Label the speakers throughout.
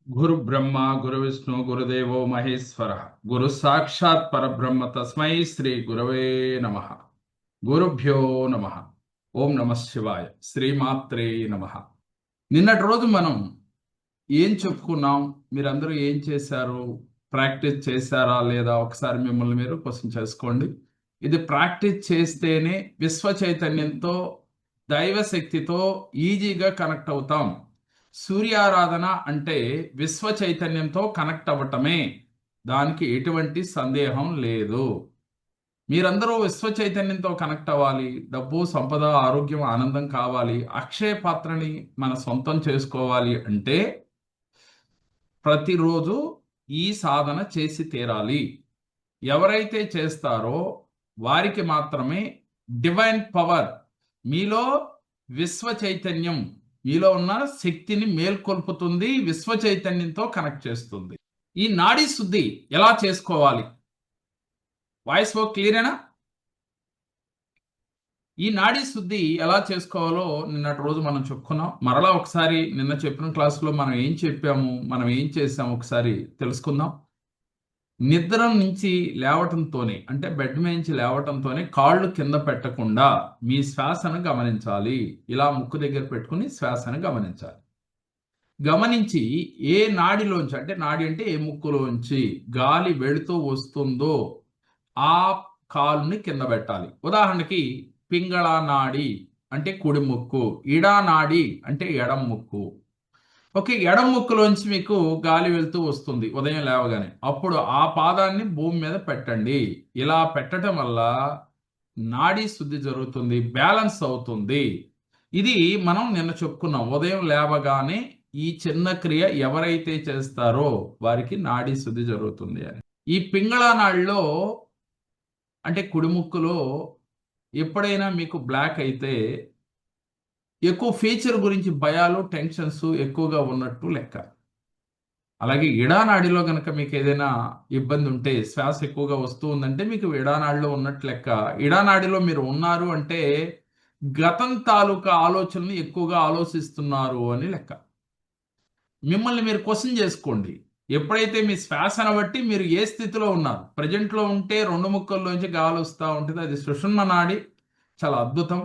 Speaker 1: గురు బ్రహ్మ గురు విష్ణు గురుదేవో మహేశ్వర గురు సాక్షాత్ పరబ్రహ్మ తస్మై శ్రీ గురవే నమ. గురుభ్యో నమ. ఓం నమ శివాయ. శ్రీమాత్రే నమ. నిన్నటి రోజు మనం ఏం చెప్పుకున్నాం, మీరందరూ ఏం చేశారు, ప్రాక్టీస్ చేశారా లేదా, ఒకసారి మిమ్మల్ని మీరు క్వశ్చన్ చేసుకోండి. ఇది ప్రాక్టీస్ చేస్తేనే విశ్వ చైతన్యంతో దైవశక్తితో ఈజీగా కనెక్ట్ అవుతాం. సూర్యారాధన అంటే విశ్వ చైతన్యంతో కనెక్ట్ అవ్వటమే, దానికి ఎటువంటి సందేహం లేదు. మీరందరూ విశ్వ చైతన్యంతో కనెక్ట్ అవ్వాలి, డబ్బు సంపద ఆరోగ్యం ఆనందం కావాలి, అక్షయ పాత్రని మన సొంతం చేసుకోవాలి అంటే ప్రతిరోజు ఈ సాధన చేసి తీరాలి. ఎవరైతే చేస్తారో వారికి మాత్రమే డివైన్ పవర్, మీలో విశ్వ చైతన్యం, మీలో ఉన్న శక్తిని మేల్కొల్పుతుంది, విశ్వ చైతన్యంతో కనెక్ట్ చేస్తుంది. ఈ నాడీ శుద్ధి ఎలా చేసుకోవాలి? వాయిస్ ఓ క్లియరేనా? ఈ నాడీ శుద్ధి ఎలా చేసుకోవాలో నిన్నటి రోజు మనం చెప్పుకున్నాం. మరలా ఒకసారి నిన్న చెప్పిన క్లాసులో మనం ఏం చెప్పాము, మనం ఏం చేసాము ఒకసారి తెలుసుకుందాం. నిద్ర నుంచి లేవటంతోనే, అంటే బెడ్ నుంచి లేవటంతోనే కాళ్ళు కింద పెట్టకుండా మీ శ్వాసను గమనించాలి. ఇలా ముక్కు దగ్గర పెట్టుకుని శ్వాసను గమనించాలి. గమనించి ఏ నాడిలోంచి, అంటే నాడి అంటే ఏ ముక్కులోంచి గాలి వెళుతూ వస్తుందో ఆ కాలుని కింద పెట్టాలి. ఉదాహరణకి పింగళ నాడి అంటే కుడి ముక్కు, ఇడా నాడి అంటే ఎడం ముక్కు. ఓకే, ఎడం ముక్కులోంచి మీకు గాలి వెళ్తూ వస్తుంది ఉదయం లేవగానే, అప్పుడు ఆ పాదాన్ని భూమి మీద పెట్టండి. ఇలా పెట్టడం వల్ల నాడీ శుద్ధి జరుగుతుంది, బ్యాలెన్స్ అవుతుంది. ఇది మనం నిన్న చెప్పుకున్నాం. ఉదయం లేవగానే ఈ చిన్న క్రియ ఎవరైతే చేస్తారో వారికి నాడీ శుద్ధి జరుగుతుంది అని. ఈ పింగళ నాడిలో అంటే కుడి ముక్కులో ఎప్పుడైనా మీకు బ్లాక్ అయితే ఎక్కువ ఫీచర్ గురించి భయాలు టెన్షన్స్ ఎక్కువగా ఉన్నట్టు లెక్క. అలాగే ఇడానాడిలో కనుక మీకు ఏదైనా ఇబ్బంది ఉంటే, శ్వాస ఎక్కువగా వస్తూ ఉందంటే మీకు ఇడానాడిలో ఉన్నట్టు లెక్క. ఇడానాడిలో మీరు ఉన్నారు అంటే గతం తాలూకా ఆలోచనలు ఎక్కువగా ఆలోచిస్తున్నారు అని లెక్క. మిమ్మల్ని మీరు క్వశ్చన్ చేసుకోండి. ఎప్పుడైతే మీ శ్వాసను బట్టి మీరు ఏ స్థితిలో ఉన్నారు, ప్రజెంట్లో ఉంటే రెండు ముక్కల్లోంచి గాలి వస్తూ ఉంటుంది, అది సుషుమ్న నాడి, చాలా అద్భుతం.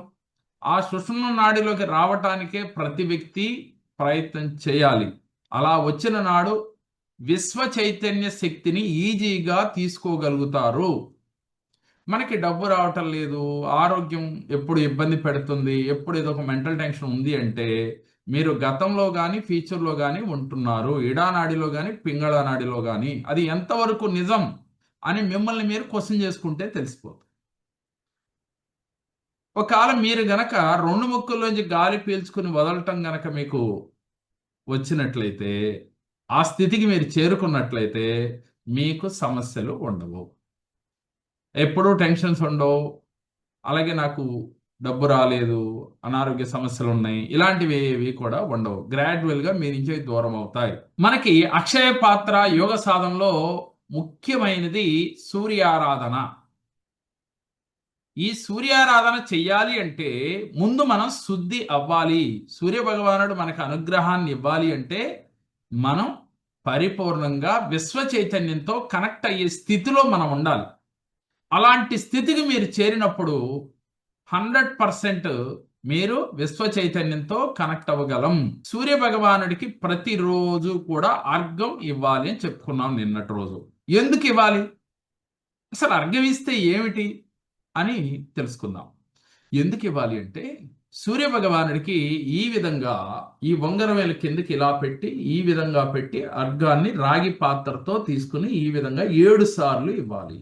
Speaker 1: ఆ సుషుమ్న నాడిలోకి రావటానికే ప్రతి వ్యక్తి ప్రయత్నం చేయాలి. అలా వచ్చిన నాడు విశ్వ చైతన్య శక్తిని ఈజీగా తీసుకోగలుగుతారు. మనకి డబ్బు రావటం లేదు, ఆరోగ్యం ఎప్పుడు ఇబ్బంది పెడుతుంది, ఎప్పుడు ఏదో ఒక మెంటల్ టెన్షన్ ఉంది అంటే మీరు గతంలో కానీ ఫ్యూచర్లో కానీ ఉంటున్నారు, ఇడానాడిలో కానీ పింగళ నాడిలో కానీ. అది ఎంతవరకు నిజం అని మిమ్మల్ని మీరు క్వశ్చన్ చేసుకుంటే తెలిసిపోతుంది. ఒకవేళ మీరు గనక రెండు ముక్కుల్లోంచి గాలి పీల్చుకుని వదలటం గనక మీకు వచ్చినట్లయితే, ఆ స్థితికి మీరు చేరుకున్నట్లయితే మీకు సమస్యలు ఉండవు, ఎప్పుడూ టెన్షన్స్ ఉండవు. అలాగే నాకు డబ్బు రాలేదు, అనారోగ్య సమస్యలు ఉన్నాయి, ఇలాంటివి ఏవి కూడా ఉండవు. గ్రాడ్యువల్గా మీ నుంచి దూరం అవుతాయి. మనకి అక్షయ పాత్ర యోగ సాధనలో ముఖ్యమైనది సూర్యారాధన. ఈ సూర్యారాధన చెయ్యాలి అంటే ముందు మనం శుద్ధి అవ్వాలి. సూర్య భగవానుడు మనకు అనుగ్రహాన్ని ఇవ్వాలి అంటే మనం పరిపూర్ణంగా విశ్వ చైతన్యంతో కనెక్ట్ అయ్యే స్థితిలో మనం ఉండాలి. అలాంటి స్థితికి మీరు చేరినప్పుడు 100% మీరు విశ్వ చైతన్యంతో కనెక్ట్ అవ్వగలం. సూర్య భగవానుడికి ప్రతిరోజు కూడా అర్ఘ్యం ఇవ్వాలి అని చెప్పుకున్నాం నిన్నటి రోజు. ఎందుకు ఇవ్వాలి, అసలు అర్ఘ్యం ఇస్తే ఏమిటి అని తెలుసుకుందాం. ఎందుకు ఇవ్వాలి అంటే సూర్య భగవానుడికి ఈ విధంగా ఈ ఉంగరవేలు కిందకి ఇలా పెట్టి, ఈ విధంగా పెట్టి అర్ఘాన్ని రాగి పాత్రతో తీసుకుని ఈ విధంగా 7 సార్లు ఇవ్వాలి.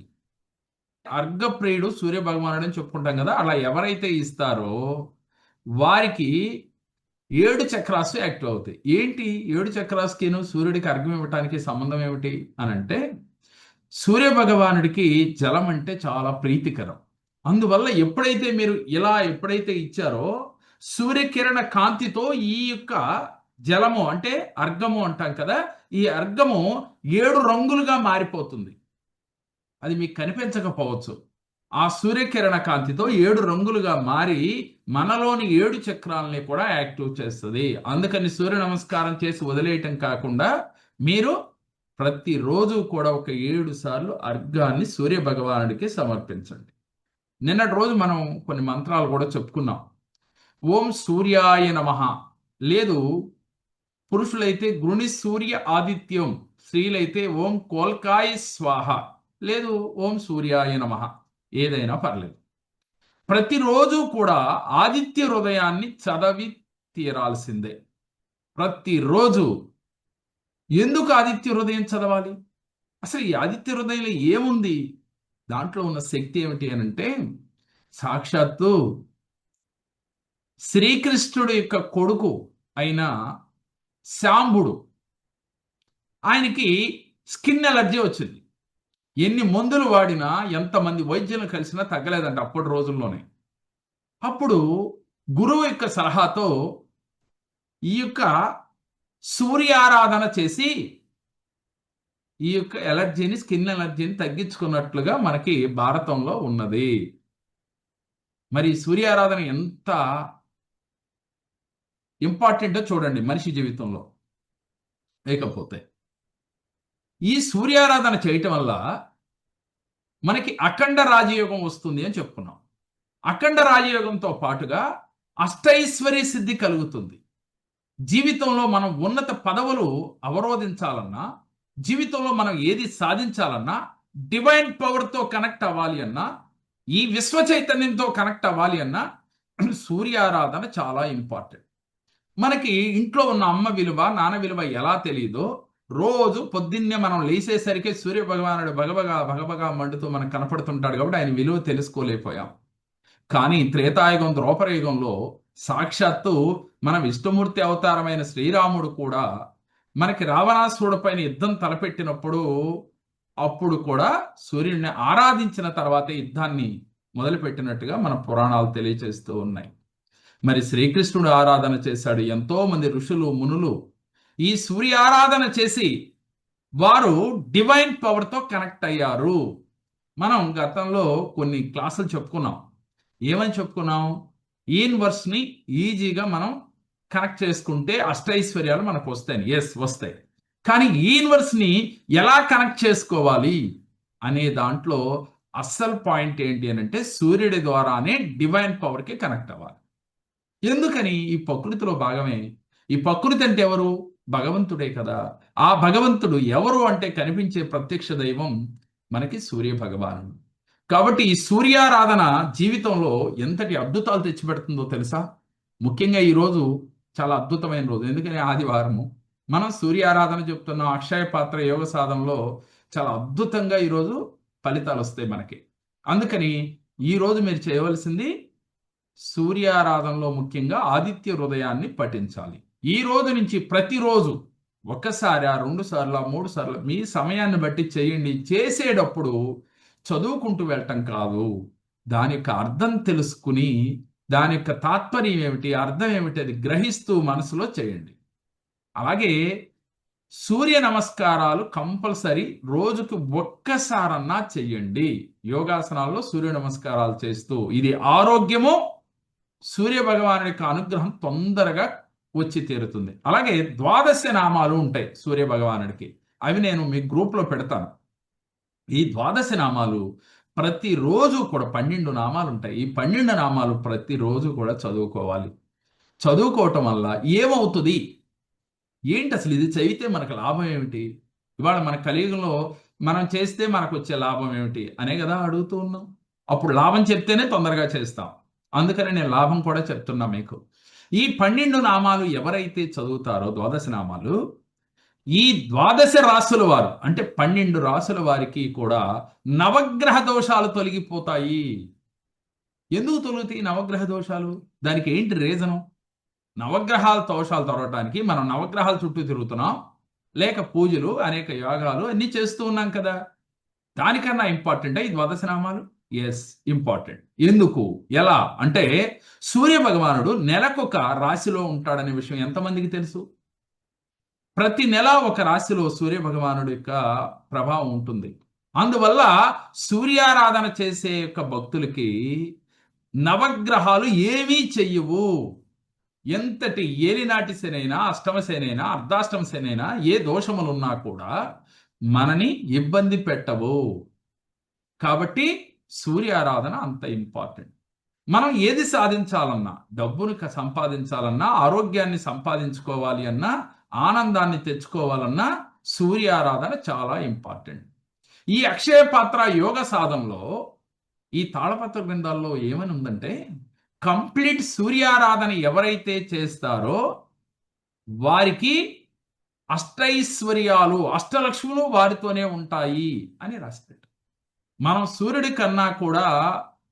Speaker 1: అర్ఘప్రియుడు సూర్య భగవానుడు అని చెప్పుకుంటాం కదా, అలా ఎవరైతే ఇస్తారో వారికి 7 చక్రాస్ యాక్టివ్ అవుతాయి. ఏంటి 7 చక్రాస్కిను సూర్యుడికి అర్ఘ్యం ఇవ్వటానికి సంబంధం ఏమిటి అని అంటే, సూర్య భగవానుడికి జలం అంటే చాలా ప్రీతికరం. అందువల్ల ఎప్పుడైతే మీరు ఇలా ఎప్పుడైతే ఇచ్చారో సూర్యకిరణ కాంతితో ఈ యొక్క జలము అంటే అర్ఘము అంటాం కదా, ఈ అర్ఘము 7 రంగులుగా మారిపోతుంది. అది మీకు కనిపించకపోవచ్చు. ఆ సూర్యకిరణ కాంతితో 7 రంగులుగా మారి మనలోని 7 చక్రాలని కూడా యాక్టివ్ చేస్తుంది. అందుకని సూర్య నమస్కారం చేసి వదిలేయటం కాకుండా మీరు ప్రతిరోజు కూడా ఒక 7 సార్లు అర్ఘాన్ని సూర్య భగవానుడికి సమర్పించండి. నిన్నటి రోజు మనం కొన్ని మంత్రాలు కూడా చెప్పుకున్నాం. ఓం సూర్యాయ నమః, లేదు పురుషులైతే గృణి సూర్య ఆదిత్యం, స్త్రీలైతే ఓం కోల్కాయ స్వాహ, లేదు ఓం సూర్యాయ నమః, ఏదైనా పర్లేదు. ప్రతిరోజు కూడా ఆదిత్య హృదయాన్ని చదివి తీరాల్సిందే. ప్రతిరోజు. ఎందుకు ఆదిత్య హృదయం చదవాలి? అసలు ఈ ఆదిత్య హృదయంలో ఏముంది? దాంట్లో ఉన్న శక్తి ఏమిటి అని అంటే, సాక్షాత్తు శ్రీకృష్ణుడు యొక్క కొడుకు అయిన శాంబుడు, ఆయనకి స్కిన్ ఎలర్జీ వచ్చింది. ఎన్ని మందులు వాడినా, ఎంతమంది వైద్యులను కలిసినా తగ్గలేదంట అప్పటి రోజుల్లోనే. అప్పుడు గురువు యొక్క సలహాతో ఈ యొక్క సూర్యారాధన చేసి ఈ యొక్క ఎలర్జీని, స్కిన్ ఎలర్జీని తగ్గించుకున్నట్లుగా మనకి భారతంలో ఉన్నది. మరి సూర్యారాధన ఎంత ఇంపార్టెంటో చూడండి మనిషి జీవితంలో. లేకపోతే ఈ సూర్యారాధన చేయటం వల్ల మనకి అఖండ రాజయోగం వస్తుంది అని చెప్పుకున్నాం. అఖండ రాజయోగంతో పాటుగా అష్టైశ్వర్య సిద్ధి కలుగుతుంది. జీవితంలో మనం ఉన్నత పదవులు అవరోధించాలన్నా, జీవితంలో మనం ఏది సాధించాలన్నా, డివైన్ పవర్తో కనెక్ట్ అవ్వాలి అన్నా, ఈ విశ్వ చైతన్యంతో కనెక్ట్ అవ్వాలి అన్నా సూర్యారాధన చాలా ఇంపార్టెంట్. మనకి ఇంట్లో ఉన్న అమ్మ విలువ, నాన్న విలువ ఎలా తెలియదో, రోజు పొద్దున్నే మనం లేచేసరికి సూర్య భగవానుడు భగభగా భగభగా మండుతూ మనకు కనపడుతుంటాడు కాబట్టి ఆయన విలువ తెలుసుకోలేకపోయాం. కానీ త్రేతాయుగం, ద్రోపరయుగంలో సాక్షాత్తు మన విష్ణుమూర్తి అవతారమైన శ్రీరాముడు కూడా మనకి రావణాసురుడి పైన యుద్ధం తలపెట్టినప్పుడు, అప్పుడు కూడా సూర్యుడిని ఆరాధించిన తర్వాతే యుద్ధాన్ని మొదలుపెట్టినట్టుగా మన పురాణాలు తెలియజేస్తూ ఉన్నాయి. మరి శ్రీకృష్ణుడు ఆరాధన చేశాడు. ఎంతో మంది ఋషులు, మునులు ఈ సూర్య ఆరాధన చేసి వారు డివైన్ పవర్తో కనెక్ట్ అయ్యారు. మనం గతంలో కొన్ని క్లాసులు చెప్పుకున్నాం. ఏమని చెప్పుకున్నాం? యూనివర్స్ని ఈజీగా మనం కనెక్ట్ చేసుకుంటే అష్టైశ్వర్యాలు మనకు వస్తాయి. ఎస్, వస్తాయి. కానీ యూనివర్స్ని ఎలా కనెక్ట్ చేసుకోవాలి అనే దాంట్లో అస్సలు పాయింట్ ఏంటి అని అంటే, సూర్యుడి ద్వారానే డివైన్ పవర్కి కనెక్ట్ అవ్వాలి. ఎందుకని? ఈ ప్రకృతిలో భాగమే. ఈ ప్రకృతి అంటే ఎవరు? భగవంతుడే కదా. ఆ భగవంతుడు ఎవరు అంటే కనిపించే ప్రత్యక్ష దైవం మనకి సూర్య భగవానుడు. కాబట్టి ఈ సూర్యారాధన జీవితంలో ఎంతటి అద్భుతాలు తెచ్చిపెడుతుందో తెలుసా? ముఖ్యంగా ఈరోజు చాలా అద్భుతమైన రోజు. ఎందుకని? ఆదివారము. మనం సూర్యారాధన చెప్తున్నాం. అక్షయ పాత్ర యోగ సాధనలో చాలా అద్భుతంగా ఈరోజు ఫలితాలు వస్తాయి మనకి. అందుకని ఈరోజు మీరు చేయవలసింది సూర్యారాధనలో ముఖ్యంగా ఆదిత్య హృదయాన్ని పఠించాలి. ఈ రోజు నుంచి ప్రతిరోజు ఒక్కసారి, 2 సార్లు, 3 సార్లు మీ సమయాన్ని బట్టి చేయండి. చేసేటప్పుడు చదువుకుంటూ వెళ్ళటం కాదు, దాని యొక్క అర్థం తెలుసుకుని, దాని యొక్క తాత్పర్యం ఏమిటి, అర్థం ఏమిటి అది గ్రహిస్తూ మనసులో చేయండి. అలాగే సూర్య నమస్కారాలు కంపల్సరీ రోజుకు ఒక్కసారన్నా చెయ్యండి. యోగాసనాల్లో సూర్య నమస్కారాలు చేస్తూ, ఇది ఆరోగ్యము, సూర్య భగవానుడి యొక్క అనుగ్రహం తొందరగా వచ్చి తీరుతుంది. అలాగే 12 నామాలు ఉంటాయి సూర్య భగవానుడికి. అవి నేను మీ గ్రూప్లో పెడతాను. ఈ 12 నామాలు ప్రతిరోజు కూడా 12 నామాలు ఉంటాయి. ఈ 12 నామాలు ప్రతిరోజు కూడా చదువుకోవాలి. చదువుకోవటం వల్ల ఏమవుతుంది? ఏంటి అసలు ఇది చదివితే మనకు లాభం ఏమిటి? ఇవాళ మన కలియుగంలో మనం చేస్తే మనకు వచ్చే లాభం ఏమిటి అనే కదా అడుగుతూ ఉన్నాం. అప్పుడు లాభం చెప్తేనే తొందరగా చేస్తాం. అందుకని నేను లాభం కూడా చెప్తున్నా మీకు. ఈ 12 నామాలు ఎవరైతే చదువుతారో, 12 నామాలు, ఈ 12 రాసుల వారు అంటే 12 రాసుల వారికి కూడా నవగ్రహ దోషాలు తొలగిపోతాయి. ఎందుకు తొలుగుతాయి నవగ్రహ దోషాలు? దానికి ఏంటి రీజను? నవగ్రహాల దోషాలు తొలగటానికి మనం నవగ్రహాల చుట్టూ తిరుగుతున్నాం, లేక పూజలు, అనేక యోగాలు అన్నీ చేస్తూ ఉన్నాం కదా. దానికన్నా ఇంపార్టెంట్ ఈ 12 నామాలు. Yes, important. ఎందుకు, ఎలా అంటే, సూర్య భగవానుడు నెలకొక రాశిలో ఉంటాడనే విషయం ఎంతమందికి తెలుసు? ప్రతి నెల ఒక రాశిలో సూర్య భగవానుడి యొక్క ప్రభావం ఉంటుంది. అందువల్ల సూర్యారాధన చేసే యొక్క భక్తులకి నవగ్రహాలు ఏమీ చెయ్యవు. ఎంతటి ఏలినాటి శనైనా, అష్టమ శనైనా, అర్ధాష్టమ శనైనా, ఏ దోషములున్నా కూడా మనని ఇబ్బంది పెట్టవు. కాబట్టి సూర్యారాధన అంత ఇంపార్టెంట్. మనం ఏది సాధించాలన్నా, డబ్బుని సంపాదించాలన్నా, ఆరోగ్యాన్ని సంపాదించుకోవాలి అన్నా, ఆనందాన్ని తెచ్చుకోవాలన్నా సూర్యారాధన చాలా ఇంపార్టెంట్. ఈ అక్షయ పాత్ర యోగ సాధనలో ఈ తాళపత్ర గ్రంథాల్లో ఏమని ఉందంటే, కంప్లీట్ సూర్యారాధన ఎవరైతే చేస్తారో వారికి అష్టైశ్వర్యాలు, అష్టలక్ష్ములు వారితోనే ఉంటాయి అని రాసిపెట్టారు. మనం సూర్యుడి కన్నా కూడా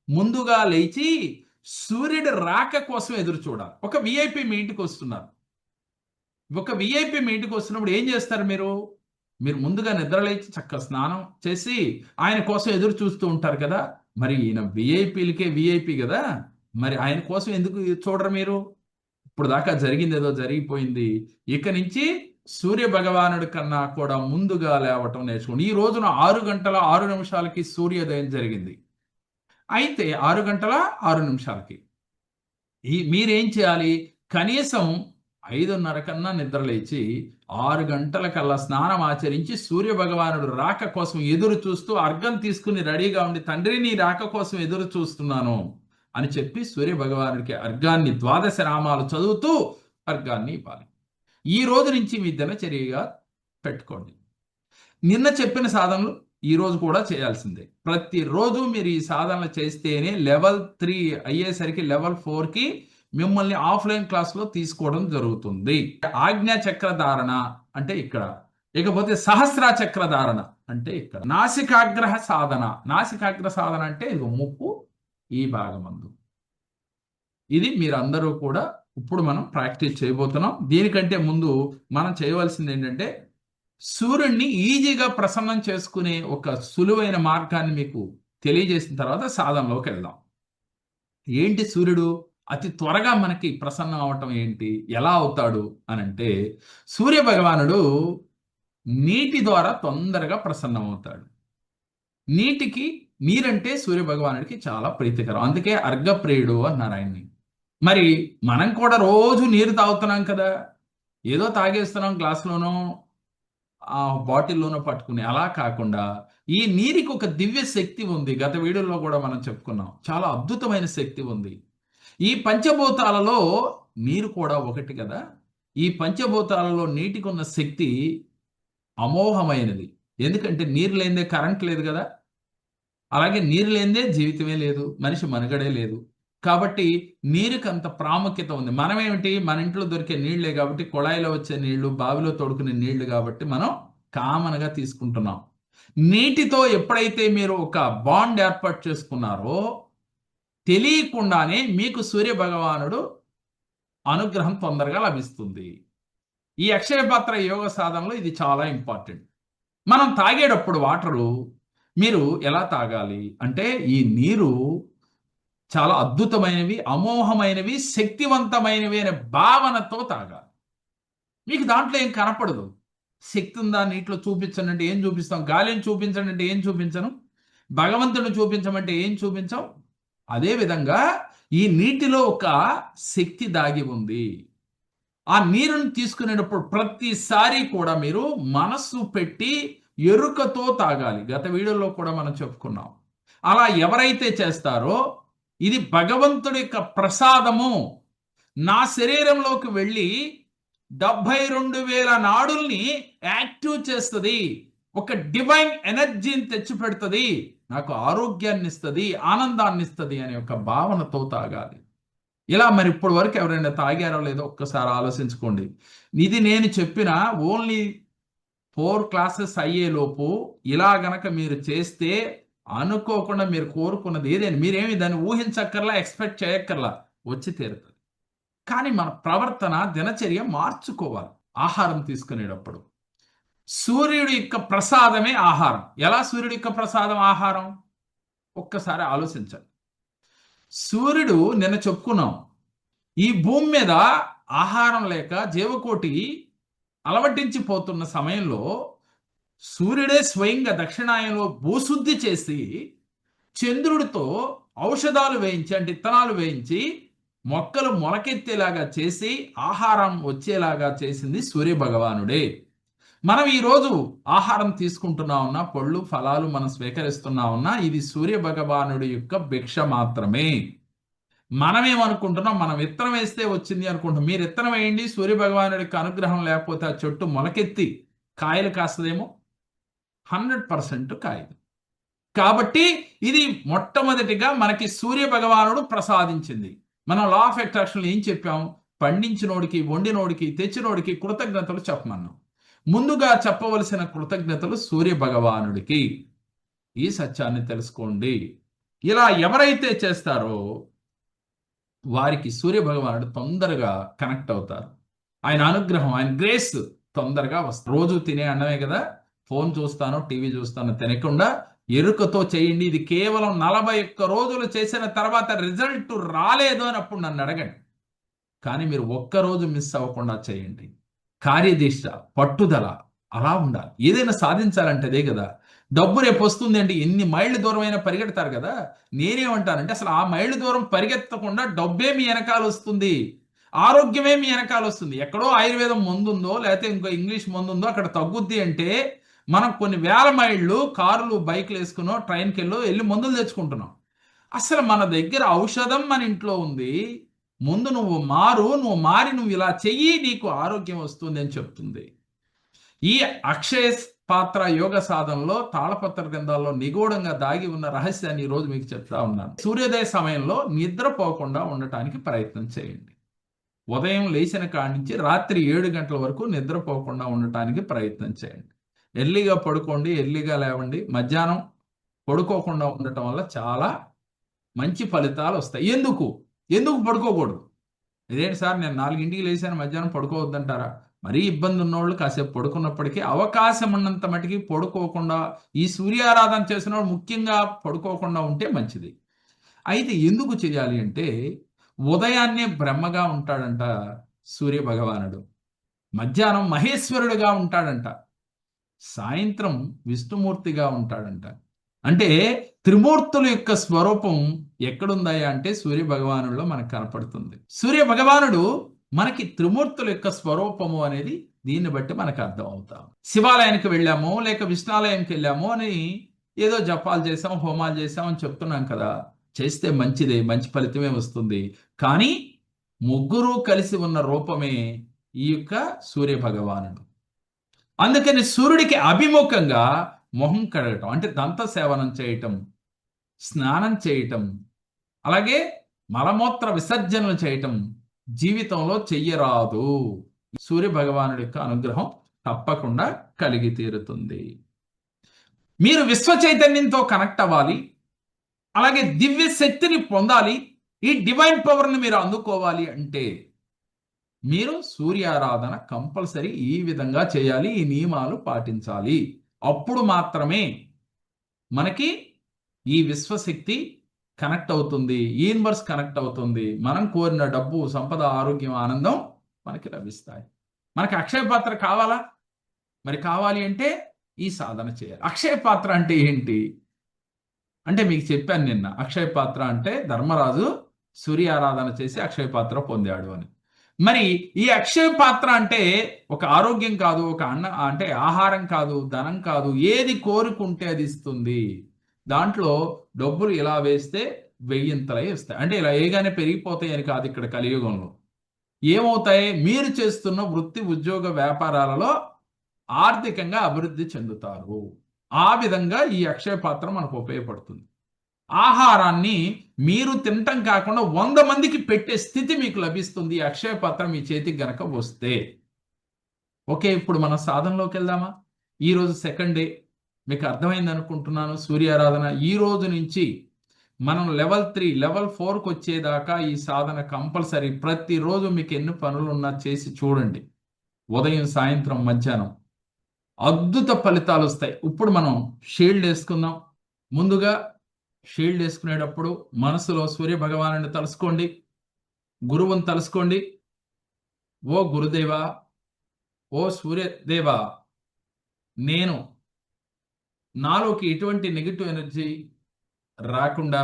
Speaker 1: ముందుగా లేచి సూర్యుడి రాక కోసం ఎదురు చూడాలి. ఒక విఐపి మీ ఇంటికి వస్తున్నారు. ఒక విఐపి మీ ఇంటికి వస్తున్నప్పుడు ఏం చేస్తారు మీరు? మీరు ముందుగా నిద్ర లేచి చక్కగా స్నానం చేసి ఆయన కోసం ఎదురు చూస్తూ ఉంటారు కదా. మరి ఈయన విఐపీలకే విఐపి కదా, మరి ఆయన కోసం ఎందుకు చూడరు మీరు? ఇప్పుడు దాకా జరిగింది ఏదో జరిగిపోయింది. ఇక నుంచి సూర్య భగవానుడి కన్నా కూడా ముందుగా లేవటం నేర్చుకోండి. ఈ రోజున 6 గంటల 6 నిమిషాలకి సూర్యోదయం జరిగింది. అయితే 6 గంటల 6 నిమిషాలకి మీరేం చేయాలి? కనీసం 5:30 కన్నా నిద్రలేచి 6 గంటలకల్లా స్నానం ఆచరించి సూర్య భగవానుడు రాక కోసం ఎదురు చూస్తూ అర్ఘం తీసుకుని రెడీగా ఉండి, తండ్రి నీ రాక కోసం ఎదురు చూస్తున్నాను అని చెప్పి సూర్య భగవానుడికి అర్ఘాన్ని 12 నామాలు చదువుతూ అర్ఘాన్ని ఇవ్వాలి. ఈ రోజు నుంచి మీ దినచర్యగా పెట్టుకోండి. నిన్న చెప్పిన సాధనలు ఈ రోజు కూడా చేయాల్సిందే. ప్రతిరోజు మీరు ఈ సాధనలు చేస్తేనే లెవెల్ 3 అయ్యేసరికి లెవెల్ 4కి మిమ్మల్ని ఆఫ్లైన్ క్లాస్లో తీసుకోవడం జరుగుతుంది. ఆజ్ఞా చక్ర ధారణ అంటే ఇక్కడ, ఇకపోతే సహస్ర చక్ర ధారణ అంటే ఇక్కడ. నాసికాగ్రహ సాధన, నాసికాగ్ర సాధన అంటే ఇది ముక్కు ఈ భాగమందు. ఇది మీరందరూ కూడా ఇప్పుడు మనం ప్రాక్టీస్ చేయబోతున్నాం. దీనికంటే ముందు మనం చేయవలసింది ఏంటంటే, సూర్యుడిని ఈజీగా ప్రసన్నం చేసుకునే ఒక సులువైన మార్గాన్ని మీకు తెలియజేసిన తర్వాత సాధనలోకి వెళ్దాం. ఏంటి సూర్యుడు అతి త్వరగా మనకి ప్రసన్నం అవటం ఏంటి, ఎలా అవుతాడు అని అంటే, సూర్య భగవానుడు నీటి ద్వారా తొందరగా ప్రసన్నం అవుతాడు. నీరంటే సూర్య భగవానుడికి చాలా ప్రీతికరం. అందుకే అర్ఘప్రియుడు అన్నారు ఆయన్ని. మరి మనం కూడా రోజు నీరు తాగుతున్నాం కదా, ఏదో తాగేస్తున్నాం గ్లాసులోనో ఆ బాటిల్లోనో పట్టుకుని. అలా కాకుండా ఈ నీరికి ఒక దివ్య శక్తి ఉంది. గత వీడియోలో కూడా మనం చెప్పుకున్నాం. చాలా అద్భుతమైన శక్తి ఉంది. ఈ పంచభూతాలలో నీరు కూడా ఒకటి కదా. ఈ పంచభూతాలలో నీటికి ఉన్న శక్తి అమోఘమైనది. ఎందుకంటే నీరు లేనిదే కరెంట్ లేదు కదా, అలాగే నీరు లేనిదే జీవితమే లేదు, మనిషి మనుగడే లేదు. కాబట్టి నీరుకి అంత ప్రాముఖ్యత ఉంది. మనమేమిటి, మన ఇంట్లో దొరికే నీళ్లే కాబట్టి, కుళాయిలో వచ్చే నీళ్లు, బావిలో తోడుకునే నీళ్లు కాబట్టి మనం కామన్గా తీసుకుంటున్నాం. నీటితో ఎప్పుడైతే మీరు ఒక బాండ్ ఏర్పాటు చేసుకున్నారో తెలియకుండానే మీకు సూర్య భగవానుడు అనుగ్రహం తొందరగా లభిస్తుంది. ఈ అక్షయపాత్ర యోగ సాధనలో ఇది చాలా ఇంపార్టెంట్. మనం తాగేటప్పుడు వాటరు మీరు ఎలా తాగాలి అంటే, ఈ నీరు చాలా అద్భుతమైనవి, అమోఘమైనవి, శక్తివంతమైనవి అనే భావనతో తాగాలి. మీకు దాంట్లో ఏం కనపడదు. శక్తి ఉందా నీటిలో చూపించండి అంటే ఏం చూపిస్తాం, గాలిని చూపించండి అంటే ఏం చూపించను, భగవంతుని చూపించమంటే ఏం చూపించాం. అదేవిధంగా ఈ నీటిలో ఒక శక్తి దాగి ఉంది. ఆ నీరుని తీసుకునేటప్పుడు ప్రతిసారి కూడా మీరు మనస్సు పెట్టి ఎరుకతో తాగాలి. గత వీడియోలో కూడా మనం చెప్పుకున్నాం. అలా ఎవరైతే చేస్తారో ఇది భగవంతుడి యొక్క ప్రసాదము. నా శరీరంలోకి వెళ్ళి 72,000 నాడుల్ని యాక్టివ్ చేస్తుంది, ఒక డివైన్ ఎనర్జీని తెచ్చిపెడుతుంది, నాకు ఆరోగ్యాన్ని ఇస్తుంది, ఆనందాన్ని ఇస్తుంది అనే ఒక భావనతో తాగాలి. ఇలా మరి ఇప్పటి వరకు ఎవరైనా తాగారో లేదో ఒక్కసారి ఆలోచించుకోండి. ఇది నేను చెప్పిన ఓన్లీ 4 క్లాసెస్ అయ్యేలోపు ఇలా గనక మీరు చేస్తే అనుకోకుండా మీరు కోరుకున్నది ఏదైనా, మీరేమి దాన్ని ఊహించక్కర్లా, ఎక్స్పెక్ట్ చేయక్కర్లా, వచ్చి తీరుతుంది. కానీ మన ప్రవర్తన, దినచర్య మార్చుకోవాలి. ఆహారం తీసుకునేటప్పుడు సూర్యుడి యొక్క ప్రసాదమే ఆహారం. ఎలా సూర్యుడి యొక్క ప్రసాదం ఆహారం ఒక్కసారి ఆలోచించండి. సూర్యుడు నిన్న చెప్పుకున్నాం, ఈ భూమి మీద ఆహారం లేక జీవకోటి అలవటించిపోతున్న సమయంలో సూర్యుడే స్వయంగా దక్షిణాయనంలో భూశుద్ధి చేసి చంద్రుడితో ఔషధాలు వేయించి, అంటే ఇత్తనాలు వేయించి మొక్కలు మొలకెత్తేలాగా చేసి ఆహారం వచ్చేలాగా చేసింది సూర్య భగవానుడే. మనం ఈరోజు ఆహారం తీసుకుంటున్నా ఉన్నా, పళ్ళు ఫలాలు మనం స్వీకరిస్తున్నా ఉన్నా, ఇది సూర్య భగవానుడి యొక్క భిక్ష మాత్రమే. మనమేమనుకుంటున్నాం, మనం విత్తనం వేస్తే వచ్చింది అనుకుంటాం. మీరు విత్తనం వేయండి, సూర్య భగవానుడి యొక్క అనుగ్రహం లేకపోతే ఆ చెట్టు మొలకెత్తి కాయలు కాస్తదేమో? 100% కాయదు. కాబట్టి ఇది మొట్టమొదటిగా మనకి సూర్య భగవానుడు ప్రసాదించింది. మనం లా ఆఫ్ అట్రాక్షన్ ఏం చెప్పాం? పండించినోడికి, వండినోడికి, తెచ్చినోడికి కృతజ్ఞతలు చెప్పమన్నాం. ముందుగా చెప్పవలసిన కృతజ్ఞతలు సూర్య భగవానుడికి. ఈ సత్యాన్ని తెలుసుకోండి. ఇలా ఎవరైతే చేస్తారో వారికి సూర్య భగవానుడు తొందరగా కనెక్ట్ అవుతారు. ఆయన అనుగ్రహం, ఆయన గ్రేస్ తొందరగా వస్తుంది. రోజు తినే అన్నమే కదా, ఫోన్ చూస్తాను, టీవీ చూస్తాను తినకుండా ఎరుకతో చేయండి. ఇది కేవలం 41 రోజులు చేసిన తర్వాత రిజల్ట్ రాలేదు అని అప్పుడు నన్ను అడగండి. కానీ మీరు ఒక్కరోజు మిస్ అవ్వకుండా చేయండి. కార్యదీక్ష, పట్టుదల అలా ఉండాలి. ఏదైనా సాధించాలంటే అదే కదా. డబ్బు రేపు వస్తుంది అంటే ఎన్ని మైళ్ళు దూరమైనా పరిగెడతారు కదా. నేనేమంటానంటే అసలు ఆ మైళ్ళు దూరం పరిగెత్తకుండా డబ్బే మీ వెనకాల వస్తుంది, ఆరోగ్యమే మీ వెనకాల వస్తుంది. ఎక్కడో ఆయుర్వేదం మందుందో లేకపోతే ఇంకో ఇంగ్లీష్ మందుందో అక్కడ తగ్గుద్ది అంటే మనం కొన్ని వేల మైళ్ళు కార్లు బైక్లు వేసుకునో ట్రైన్కి వెళ్ళి మందులు తెచ్చుకుంటున్నాం. అసలు మన దగ్గర ఔషధం మన ఇంట్లో ఉంది. ముందు నువ్వు మారి నువ్వు ఇలా చెయ్యి, నీకు ఆరోగ్యం వస్తుంది అని చెప్తుంది. ఈ అక్షయ పాత్ర యోగ సాధనలో తాళపత్ర గ్రంథాల్లో నిగూఢంగా దాగి ఉన్న రహస్యాన్ని ఈ రోజు మీకు చెప్తా ఉన్నాను. సూర్యోదయ సమయంలో నిద్రపోకుండా ఉండటానికి ప్రయత్నం చేయండి. ఉదయం లేచిన కాడి నుంచి రాత్రి 7 గంటల వరకు నిద్రపోకుండా ఉండటానికి ప్రయత్నం చేయండి. ఎర్లీగా పడుకోండి, ఎర్లీగా లేవండి. మధ్యాహ్నం పడుకోకుండా ఉండటం వల్ల చాలా మంచి ఫలితాలు వస్తాయి. ఎందుకు పడుకోకూడదు? ఇదేంటి సార్, నేను 4ంటికి లేచాను, మధ్యాహ్నం పడుకోవద్దంటారా? మరీ ఇబ్బంది ఉన్నోళ్ళు కాసేపు పడుకున్నప్పటికీ అవకాశం ఉన్నంత మటుకి పడుకోకుండా, ఈ సూర్యారాధన చేసిన ముఖ్యంగా పడుకోకుండా ఉంటే మంచిది. అయితే ఎందుకు చేయాలి అంటే, ఉదయాన్నే బ్రహ్మగా ఉంటాడంట సూర్య భగవానుడు, మధ్యాహ్నం మహేశ్వరుడుగా ఉంటాడంట, సాయంత్రం విష్ణుమూర్తిగా ఉంటాడంట. అంటే త్రిమూర్తుల యొక్క స్వరూపం ఎక్కడుందయ్యా అంటే సూర్య భగవానుడిలో మనకు కనపడుతుంది. సూర్య భగవానుడు మనకి త్రిమూర్తుల యొక్క స్వరూపము అనేది దీన్ని బట్టి మనకు అర్థం అవుతాం. శివాలయానికి వెళ్ళాము లేక విష్ణాలయానికి వెళ్ళాము అని ఏదో జపాలు చేసాం, హోమాలు చేసాం అని చెప్తున్నాం కదా. చేస్తే మంచిదే, మంచి ఫలితమే వస్తుంది. కానీ ముగ్గురు కలిసి ఉన్న రూపమే ఈ యొక్క సూర్య భగవానుడు. అందుకని సూర్యుడికి అభిముఖంగా మొహం కడగటం అంటే దంత సేవనం చేయటం, స్నానం చేయటం, అలాగే మలమూత్ర విసర్జనలు చేయటం జీవితంలో చెయ్యరాదు. సూర్య భగవానుడి యొక్క అనుగ్రహం తప్పకుండా కలిగి తీరుతుంది. మీరు విశ్వ చైతన్యంతో కనెక్ట్ అవ్వాలి, అలాగే దివ్య శక్తిని పొందాలి. ఈ డివైన్ పవర్ని మీరు అందుకోవాలి అంటే మీరు సూర్యారాధన కంపల్సరీ ఈ విధంగా చేయాలి, ఈ నియమాలు పాటించాలి. అప్పుడు మాత్రమే మనకి ఈ విశ్వశక్తి కనెక్ట్ అవుతుంది, యూనివర్స్ కనెక్ట్ అవుతుంది. మనం కోరిన డబ్బు, సంపద, ఆరోగ్యం, ఆనందం మనకి లభిస్తాయి. మనకి అక్షయ పాత్ర కావాలా? మరి కావాలి అంటే ఈ సాధన చేయాలి. అక్షయ పాత్ర అంటే ఏంటి అంటే మీకు చెప్పాను నిన్న. అక్షయ పాత్ర అంటే ధర్మరాజు సూర్యారాధన చేసి అక్షయ పాత్ర పొందాడు అని. మరి ఈ అక్షయ పాత్ర అంటే ఒక ఆరోగ్యం కాదు, ఒక అంటే ఆహారం కాదు, ధనం కాదు, ఏది కోరుకుంటే అది ఇస్తుంది. దాంట్లో డబ్బులు ఇలా వేస్తే 1000 వస్తాయి. అంటే ఇలా ఏగానే పెరిగిపోతాయి అని కాదు. ఇక్కడ కలియుగంలో ఏమవుతాయి? మీరు చేస్తున్న వృత్తి, ఉద్యోగ, వ్యాపారాలలో ఆర్థికంగా అభివృద్ధి చెందుతారు. ఆ విధంగా ఈ అక్షయ పాత్ర మనకు ఉపయోగపడుతుంది. ఆహారాన్ని మీరు తినటం కాకుండా 100 మందికి పెట్టే స్థితి మీకు లభిస్తుంది ఈ అక్షయ పాత్ర మీ చేతికి గనక వస్తే. ఓకే, ఇప్పుడు మనం సాధనలోకి వెళ్దామా? ఈరోజు సెకండ్ డే, మీకు అర్థమైంది అనుకుంటున్నాను. సూర్యారాధన ఈ రోజు నుంచి మనం లెవెల్ 3, లెవెల్ 4కి వచ్చేదాకా ఈ సాధన కంపల్సరీ. ప్రతిరోజు మీకు ఎన్ని పనులున్నా చేసి చూడండి. ఉదయం, సాయంత్రం, మధ్యాహ్నం అద్భుత ఫలితాలు వస్తాయి. ఇప్పుడు మనం షీల్డ్ వేసుకుందాం. ముందుగా షీల్డ్ వేసుకునేటప్పుడు మనసులో సూర్య భగవానుని తలుసుకోండి, గురువుని తలుసుకోండి. ఓ గురుదేవా, ఓ సూర్యదేవా, నేను నాలోకి ఎటువంటి నెగిటివ్ ఎనర్జీ రాకుండా,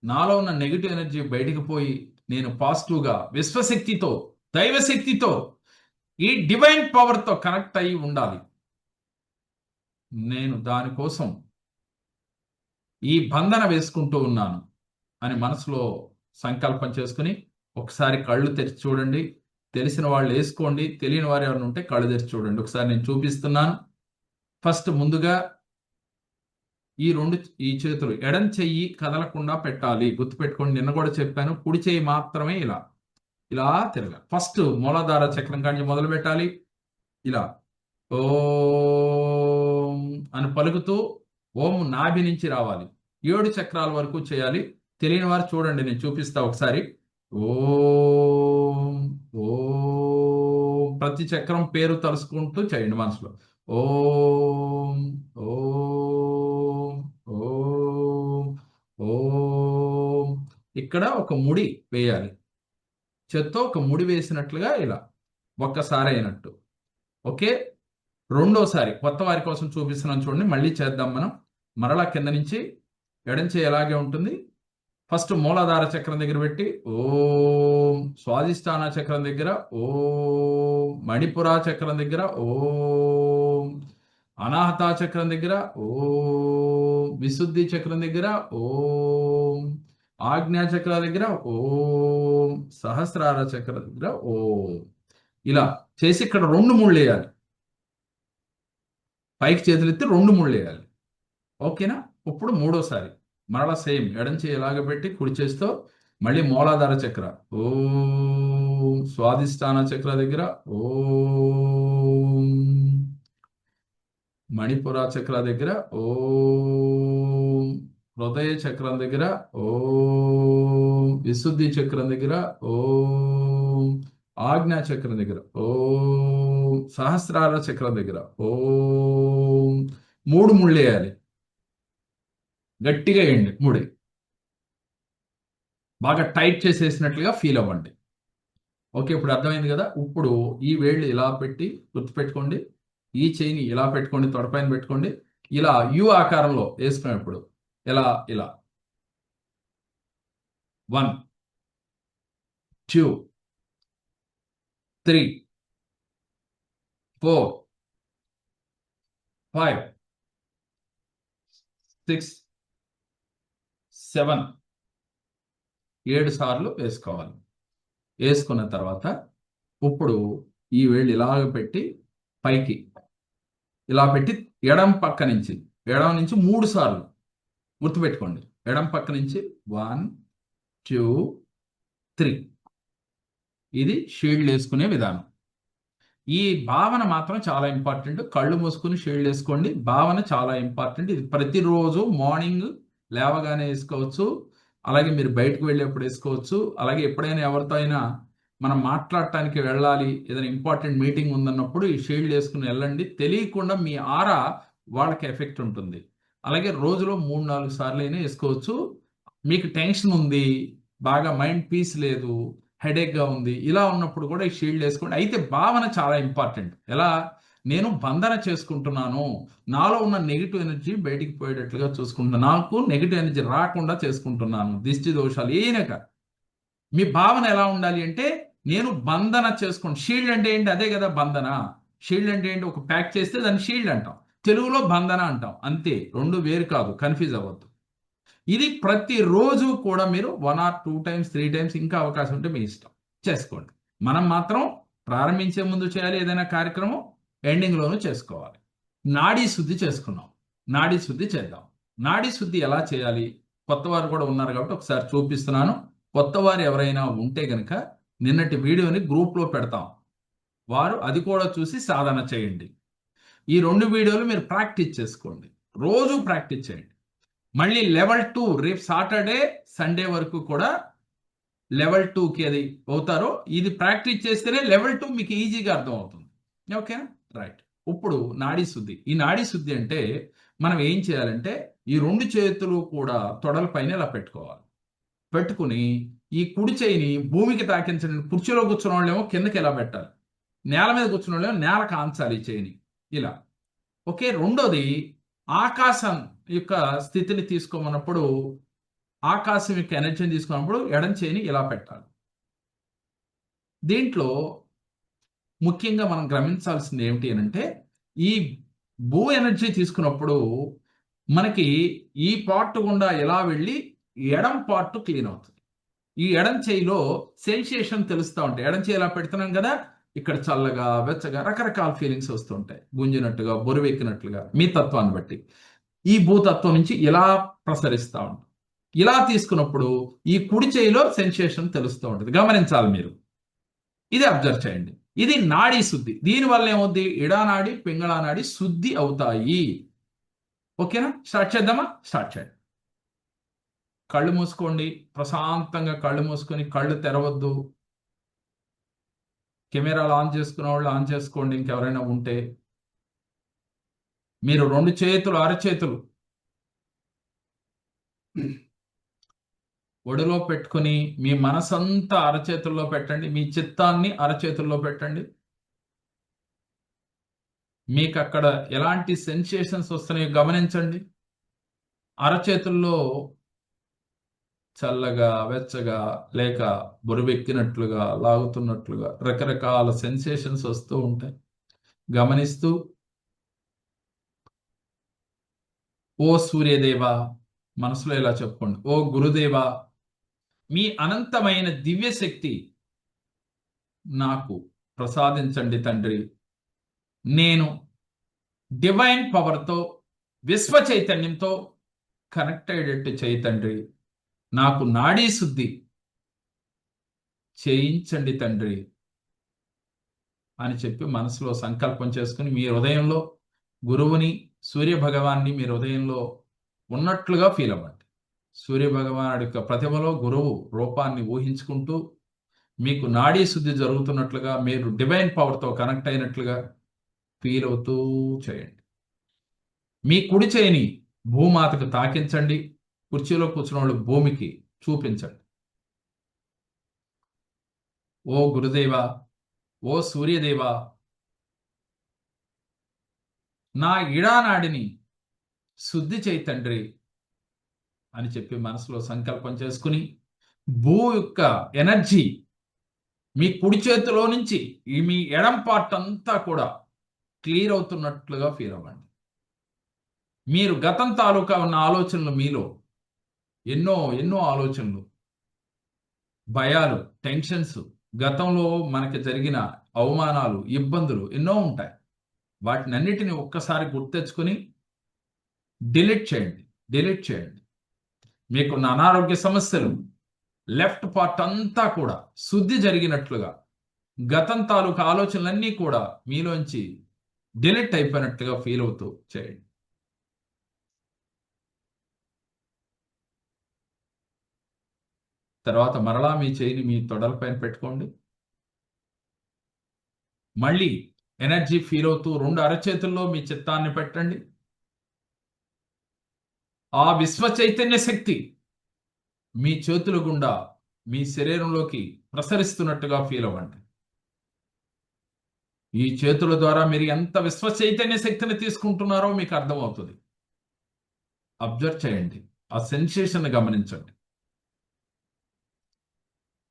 Speaker 1: నాలో ఉన్న నెగిటివ్ ఎనర్జీ బయటికి పోయి నేను పాజిటివ్గా విశ్వశక్తితో దైవశక్తితో ఈ డివైన్ పవర్తో కనెక్ట్ అయి ఉండాలి. నేను దానికోసం ఈ బంధన వేసుకుంటూ ఉన్నాను అని మనసులో సంకల్పం చేసుకుని ఒకసారి కళ్ళు తెరిచి చూడండి. తెలిసిన వాళ్ళు వేసుకోండి, తెలియని వారు ఎవరైనా ఉంటే కళ్ళు తెరిచి చూడండి. ఒకసారి నేను చూపిస్తున్నాను. ఫస్ట్ ముందుగా ఈ చేతులు ఎడం చెయ్యి కదలకుండా పెట్టాలి. గుర్తుపెట్టుకోండి, నిన్న కూడా చెప్పాను, కుడి చెయ్యి మాత్రమే ఇలా ఇలా తిరగాలి. ఫస్ట్ మూలాధార చక్రం కాంచి మొదలు పెట్టాలి. ఇలా ఓం అని పలుకుతూ ఓం నాభి నుంచి రావాలి. 7 చక్రాల వరకు చేయాలి. తెలియని వారు చూడండి, నేను చూపిస్తా ఒకసారి. ఓం ఓం ప్రతి చక్రం పేరు తలుసుకుంటూ చేయండి మనసులో. ఓం ఓం ఓం ఓం. ఇక్కడ ఒక ముడి వేయాలి. చేత్తో ఒక ముడి వేసినట్లుగా ఇలా ఒక్కసారి అయినట్టు. ఓకే, రెండోసారి కొత్త వారి కోసం చూపిస్తున్నాను చూడండి. మళ్ళీ చేద్దాం మనం. మరలా కింద నుంచి ఎడం చేయి ఎలాగే ఉంటుంది. ఫస్ట్ మూలాధార చక్రం దగ్గర పెట్టి ఓం, స్వాదిష్టాన చక్రం దగ్గర ఓం, మణిపురా చక్రం దగ్గర ఓం, అనాహత చక్రం దగ్గర ఓం, విశుద్ధి చక్రం దగ్గర ఓం, ఆజ్ఞా చక్ర దగ్గర ఓం, సహస్రార చక్ర దగ్గర ఓం. ఇలా చేసి ఇక్కడ 2 ముళ్ళు వేయాలి. పైకి చేతులెత్తి 2 ముళ్ళు వేయాలి. ఓకేనా? ఇప్పుడు మూడోసారి మరలా సేమ్ ఎడం చేయి ఎలాగ పెట్టి కుడి చేస్తూ మళ్ళీ మూలాధార చక్ర ఓం, స్వాదిష్టాన చక్ర దగ్గర ఓం, మణిపుర చక్ర దగ్గర ఓం, హృదయ చక్రం దగ్గర ఓం, విశుద్ధి చక్రం దగ్గర ఓం, ఆజ్ఞా చక్రం దగ్గర ఓం, సహస్రార చక్రం దగ్గర ఓం. 3 ముళ్ళు వేయాలి. గట్టిగా వేయండి. 3 బాగా టైట్ చేసేసినట్లుగా ఫీల్ అవ్వండి. ఓకే, ఇప్పుడు అర్థమైంది కదా? ఇప్పుడు ఈ వేళ్ళు ఇలా పెట్టి గుర్తుపెట్టుకోండి. ఈ చెయ్యిని ఇలా పెట్టుకోండి, తొడపైన పెట్టుకోండి. ఇలా యు ఆకారంలో వేసుకునేప్పుడు ఇలా ఇలా 1 2 3 4 5 6 7 7 సార్లు వేసుకోవాలి. వేసుకున్న తర్వాత ఇప్పుడు ఈ వేళ్ళు ఇలాగ పెట్టి పైకి ఇలా పెట్టి ఎడం పక్క నుంచి 3 సార్లు గుర్తుపెట్టుకోండి. ఎడం పక్క నుంచి 1 2 3. ఇది షీల్డ్ వేసుకునే విధానం. ఈ భావన మాత్రం చాలా ఇంపార్టెంట్. కళ్ళు మూసుకుని షీల్డ్ వేసుకోండి. భావన చాలా ఇంపార్టెంట్. ఇది ప్రతిరోజు మార్నింగ్ లేవగానే వేసుకోవచ్చు. అలాగే మీరు బయటకు వెళ్ళేప్పుడు వేసుకోవచ్చు. అలాగే ఎప్పుడైనా ఎవరితో అయినా మనం మాట్లాడటానికి వెళ్ళాలి, ఏదైనా ఇంపార్టెంట్ మీటింగ్ ఉందన్నప్పుడు ఈ షీల్డ్ వేసుకుని వెళ్ళండి. తెలియకుండా మీ ఆరా వాళ్ళకి ఎఫెక్ట్ ఉంటుంది. అలాగే రోజులో 3-4 సార్లు అయినా వేసుకోవచ్చు. మీకు టెన్షన్ ఉంది, బాగా మైండ్ పీస్ లేదు, హెడేక్గా ఉంది, ఇలా ఉన్నప్పుడు కూడా ఈ షీల్డ్ వేసుకోండి. అయితే భావన చాలా ఇంపార్టెంట్. ఎలా? నేను బంధన చేసుకుంటున్నాను, నాలో ఉన్న నెగిటివ్ ఎనర్జీ బయటికి పోయేటట్లుగా చూసుకుంటున్నాను, నాకు నెగిటివ్ ఎనర్జీ రాకుండా చేసుకుంటున్నాను, దిష్టి దోషాలు ఏనక. మీ భావన ఎలా ఉండాలి అంటే నేను బంధన చేసుకోండి. షీల్డ్ అంటే ఏంటి? అదే కదా బంధన. షీల్డ్ అంటే ఏంటి? ఒక ప్యాక్ చేస్తే దాన్ని షీల్డ్ అంటాం, తెలుగులో బంధన అంటాం. అంతే, 2 వేరు కాదు, కన్ఫ్యూజ్ అవ్వద్దు. ఇది ప్రతిరోజు కూడా మీరు 1 or 2 times 3 times, ఇంకా అవకాశం ఉంటే మీ ఇష్టం, చేసుకోండి. మనం మాత్రం ప్రారంభించే ముందు చేయాలి ఏదైనా కార్యక్రమం, ఎండింగ్లోనూ చేసుకోవాలి. నాడీ శుద్ధి చేసుకున్నాం, నాడీ శుద్ధి చేద్దాం. నాడీ శుద్ధి ఎలా చేయాలి? కొత్త వారు కూడా ఉన్నారు కాబట్టి ఒకసారి చూపిస్తున్నాను. కొత్త వారు ఎవరైనా ఉంటే గనక నిన్నటి వీడియోని గ్రూప్లో పెడతాం, వారు అది కూడా చూసి సాధన చేయండి. ఈ 2 వీడియోలు మీరు ప్రాక్టీస్ చేసుకోండి, రోజు ప్రాక్టీస్ చేయండి. మళ్ళీ లెవెల్ 2 రేపు సాటర్డే సండే వరకు కూడా లెవెల్ 2కి అది అవుతారో, ఇది ప్రాక్టీస్ చేస్తేనే లెవెల్ 2 మీకు ఈజీగా అర్థం అవుతుంది. ఓకేనా? రైట్. ఇప్పుడు నాడీ శుద్ధి. ఈ నాడీ శుద్ధి అంటే మనం ఏం చేయాలంటే ఈ 2 చేతులు కూడా తొడల పైన ఇలా పెట్టుకోవాలి. పెట్టుకుని ఈ కుడి చేయిని భూమికి తాకించండి. కుర్చీలో కూర్చున్న వాళ్ళేమో కిందకి ఇలా పెట్టాలి, నేల మీద కూర్చున్న వాళ్ళేమో నేల కాంచాలి ఈ చేయిని ఇలా. ఓకే, రెండోది ఆకాశం యొక్క స్థితిని తీసుకోమన్నప్పుడు, ఆకాశం యొక్క ఎనర్జీని తీసుకున్నప్పుడు ఎడం చేయిని ఇలా పెట్టాలి. దీంట్లో ముఖ్యంగా మనం గమనించాల్సింది ఏమిటి అంటే ఈ భూ ఎనర్జీ తీసుకున్నప్పుడు మనకి ఈ పార్ట్ గుండా ఎలా వెళ్ళి ఎడం పార్ట్ క్లీన్ అవుతుంది. ఈ ఎడం చేయిలో సెన్సేషన్ తెలుస్తూ ఉంటాయి. ఎడం చేయి ఇలా పెడుతున్నాం కదా, ఇక్కడ చల్లగా వెచ్చగా రకరకాల ఫీలింగ్స్ వస్తూ ఉంటాయి. గుంజినట్టుగా బొరువెక్కినట్లుగా మీ తత్వాన్ని బట్టి ఈ భూతత్వం నుంచి ఇలా ప్రసరిస్తూ ఉంటుంది. ఇలా తీసుకున్నప్పుడు ఈ కుడి చేయిలో సెన్సేషన్ తెలుస్తూ ఉంటుంది. గమనించాలి మీరు. ఇది అబ్జర్వ్ చేయండి. ఇది నాడీ శుద్ధి. దీనివల్ల ఏమవుద్ది? ఇడానాడి పింగళా నాడి శుద్ధి అవుతాయి. ఓకేనా? స్టార్ట్ చేద్దామా? స్టార్ట్ చేయండి. కళ్ళు మూసుకోండి. ప్రశాంతంగా కళ్ళు మూసుకొని కళ్ళు తెరవద్దు. కెమెరాలు ఆన్ చేసుకున్న వాళ్ళు ఆన్ చేసుకోండి. ఇంకెవరైనా ఉంటే మీరు 2 చేతులు అరచేతులు ఒడిలో పెట్టుకుని మీ మనసంతా అరచేతుల్లో పెట్టండి. మీ చిత్తాన్ని అరచేతుల్లో పెట్టండి. మీకు అక్కడ ఎలాంటి సెన్సేషన్స్ వస్తున్నాయో గమనించండి. అరచేతుల్లో చల్లగా వెచ్చగా లేక బరువెక్కినట్లుగా లాగుతున్నట్లుగా రకరకాల సెన్సేషన్స్ వస్తూ ఉంటాయి. గమనిస్తూ ఓ సూర్యదేవ మనసులో ఇలా చెప్పుకోండి. ఓ గురుదేవ మీ అనంతమైన దివ్యశక్తి నాకు ప్రసాదించండి తండ్రి. నేను డివైన్ పవర్తో విశ్వ చైతన్యంతో కనెక్ట్ అయ్యేటట్టు చేయి తండ్రి. నాకు నాడీ శుద్ధి చేయించండి తండ్రి అని చెప్పి మనసులో సంకల్పం చేసుకుని మీ హృదయంలో గురువుని సూర్య భగవాన్ని మీ హృదయంలో ఉన్నట్లుగా ఫీల్ అవ్వండి. సూర్య భగవానుడి యొక్క ప్రతిభలో గురువు రూపాన్ని ఊహించుకుంటూ మీకు నాడీ శుద్ధి జరుగుతున్నట్లుగా మీరు డివైన్ పవర్తో కనెక్ట్ అయినట్లుగా ఫీల్ అవుతూ చేయండి. మీ కుడి చేయిని భూమాతకు తాకించండి. కుర్చీలో కూర్చున్న వాళ్ళు భూమికి చూపించండి. ఓ గురుదేవ, ఓ సూర్యదేవ, నా ఇడానాడిని శుద్ధి చేయి తండ్రి అని చెప్పి మనసులో సంకల్పం చేసుకుని భూ యొక్క ఎనర్జీ మీ కుడి చేతిలో నుంచి మీ ఎడం పార్ట్ అంతా కూడా క్లియర్ అవుతున్నట్లుగా ఫీల్ అవ్వండి. మీరు గతం తాలూకా ఉన్న ఆలోచనలు మీలో ఎన్నో ఎన్నో ఆలోచనలు, భయాలు, టెన్షన్స్, గతంలో మనకి జరిగిన అవమానాలు, ఇబ్బందులు ఎన్నో ఉంటాయి. వాటిని అన్నిటిని ఒక్కసారి గుర్తెచ్చుకుని డిలీట్ చేయండి. డిలీట్ చేయండి. మీకున్న అనారోగ్య సమస్యలు లెఫ్ట్ పార్ట్ అంతా కూడా శుద్ధి జరిగినట్లుగా గతం తాలూకా ఆలోచనలన్నీ కూడా మీలోంచి డిలీట్ అయిపోయినట్టుగా ఫీల్ అవుతూ చేయండి. తర్వాత మరలా మీ చేయిని మీ తొడలపైన పెట్టుకోండి. మళ్ళీ ఎనర్జీ ఫీల్ అవుతూ 2 అరచేతుల్లో మీ చిత్తాన్ని పెట్టండి. ఆ విశ్వ చైతన్య శక్తి మీ చేతుల గుండా మీ శరీరంలోకి ప్రసరిస్తున్నట్టుగా ఫీల్ అవ్వండి. ఈ చేతుల ద్వారా మీరు ఎంత విశ్వ చైతన్య శక్తిని తీసుకుంటున్నారో మీకు అర్థమవుతుంది. అబ్జర్వ్ చేయండి. ఆ సెన్సేషన్ గమనించండి.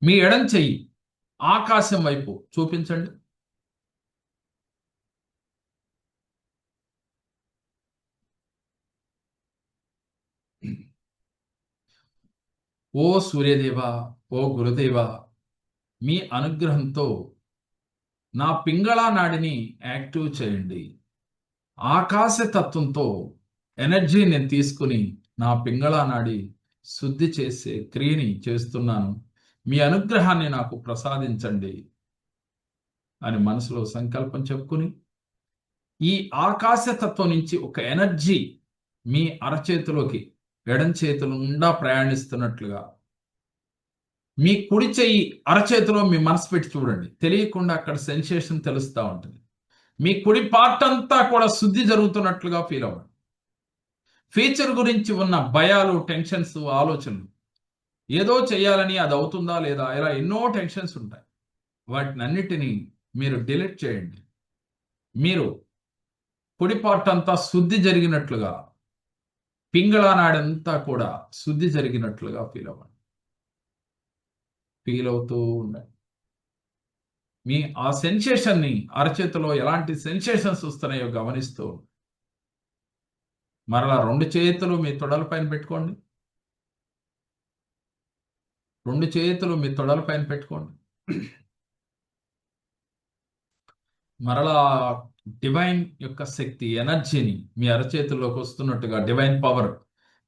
Speaker 1: మీ ఎడం చెయ్యి ఆకాశం వైపు చూపించండి. ఓ సూర్యదేవ, ఓ గురుదేవ, మీ అనుగ్రహంతో నా పింగళా నాడిని యాక్టివ్ చేయండి. ఆకాశ తత్వంతో ఎనర్జీ నేను తీసుకుని నా పింగళా నాడి శుద్ధి చేసే క్రియని చేస్తున్నాను. మీ అనుగ్రహాన్ని నాకు ప్రసాదించండి అని మనసులో సంకల్పం చెప్పుకుని ఈ ఆకాశతత్వం నుంచి ఒక ఎనర్జీ మీ అరచేతిలోకి ఎడం చేతుల గుండా ప్రయాణిస్తున్నట్లుగా మీ కుడి చెయ్యి అరచేతిలో మీ మనసు పెట్టి చూడండి. తెలియకుండా అక్కడ సెన్సేషన్ తెలుస్తూ ఉంటుంది. మీ కుడి పార్ట్ అంతా కూడా శుద్ధి జరుగుతున్నట్లుగా ఫీల్ అవ్వండి. ఫ్యూచర్ గురించి ఉన్న భయాలు, టెన్షన్స్, ఆలోచనలు, ఏదో చేయాలని అది అవుతుందా లేదా ఇలా ఎన్నో టెన్షన్స్ ఉంటాయి. వాటిని అన్నిటినీ మీరు డిలీట్ చేయండి. మీరు కుడి పార్ట్ అంతా శుద్ధి జరిగినట్లుగా, పింగళా నాడంతా కూడా శుద్ధి జరిగినట్లుగా ఫీల్ అవ్వండి. ఫీల్ అవుతూ ఉండండి. మీ ఆ సెన్సేషన్ని అరచేతిలో ఎలాంటి సెన్సేషన్స్ వస్తున్నాయో గమనిస్తూ మరలా రెండు చేతులు మీ తొడల పైన పెట్టుకోండి. రెండు చేతులు మీ తొడల పైన పెట్టుకోండి. మరలా డివైన్ యొక్క శక్తి, ఎనర్జీని మీ అరచేతుల్లోకి వస్తున్నట్టుగా, డివైన్ పవర్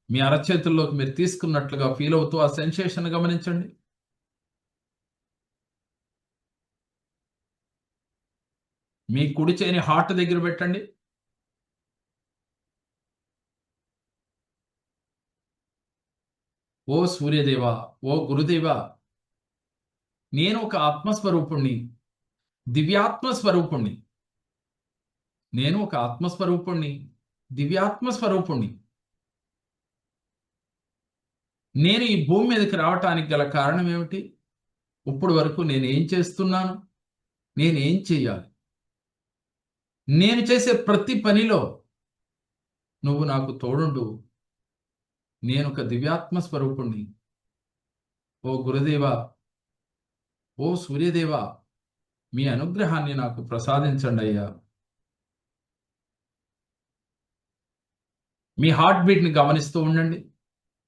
Speaker 1: మీ అరచేతుల్లోకి మీరు తీసుకున్నట్లుగా ఫీల్ అవుతూ ఆ సెన్సేషన్ గమనించండి. మీ కుడి చేయిని హార్ట్ దగ్గర పెట్టండి. ఓ సూర్యదేవ, ఓ గురుదేవ, నేను ఒక ఆత్మస్వరూపుణ్ణి, దివ్యాత్మ స్వరూపుణ్ణి. నేను ఒక ఆత్మస్వరూపుణ్ణి, దివ్యాత్మ స్వరూపుణ్ణి. నేను ఈ భూమి మీదకి రావటానికి గల కారణం ఏమిటి? ఇప్పుడు వరకు నేను ఏం చేస్తున్నాను? నేనేం చేయాలి? నేను చేసే ప్రతి పనిలో నువ్వు నాకు తోడుండు. నేను ఒక దివ్యాత్మ స్వరూపుణ్ణి. ఓ గురుదేవా, ఓ సూర్యదేవా, మీ అనుగ్రహాన్ని నాకు ప్రసాదించండి అయ్యా. మీ హార్ట్ బీట్ని గమనిస్తూ ఉండండి.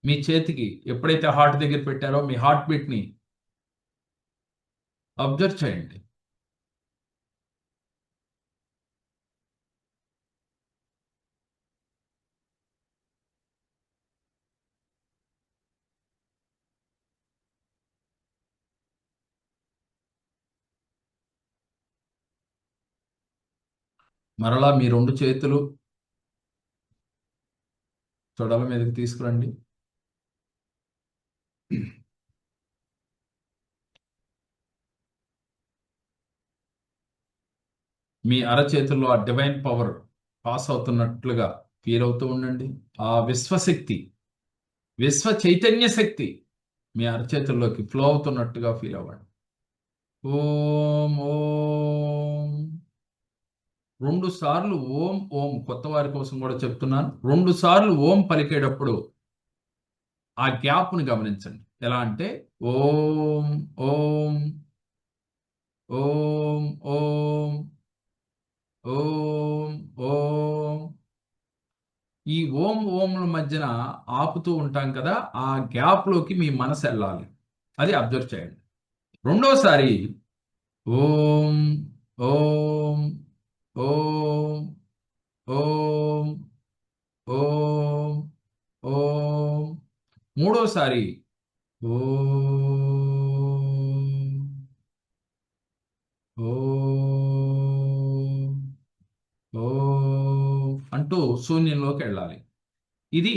Speaker 1: మీ చేతికి ఎప్పుడైతే హార్ట్ దగ్గర పెట్టారో మీ హార్ట్ బీట్ని అబ్జర్వ్ చేయండి. మరలా మీ రెండు చేతులు తొడల మీదకి తీసుకురండి. మీ అరచేతుల్లో ఆ డివైన్ పవర్ పాస్ అవుతున్నట్లుగా ఫీల్ అవుతూ ఉండండి. ఆ విశ్వశక్తి, విశ్వ చైతన్య శక్తి మీ అరచేతుల్లోకి ఫ్లో అవుతున్నట్టుగా ఫీల్ అవ్వండి. ఓం ఓం. రెండు సార్లు ఓం ఓం, కొత్త వారి కోసం కూడా చెప్తున్నాను. రెండు సార్లు ఓం పలికేటప్పుడు ఆ గ్యాప్ను గమనించండి. ఎలా అంటే ఓం ఓం ఓం ఓం ఓం ఓం. ఈ ఓం ఓంల మధ్యన ఆపుతూ ఉంటాం కదా, ఆ గ్యాప్లోకి మీ మనసు వెళ్ళాలి. అది అబ్జర్వ్ చేయండి. రెండోసారి ఓం ఓం ఓం ఓం ఓం ఓం. మూడోసారి ఓం ఓం ఓం అంటూ శూన్యంలోకి వెళ్ళాలి. ఇది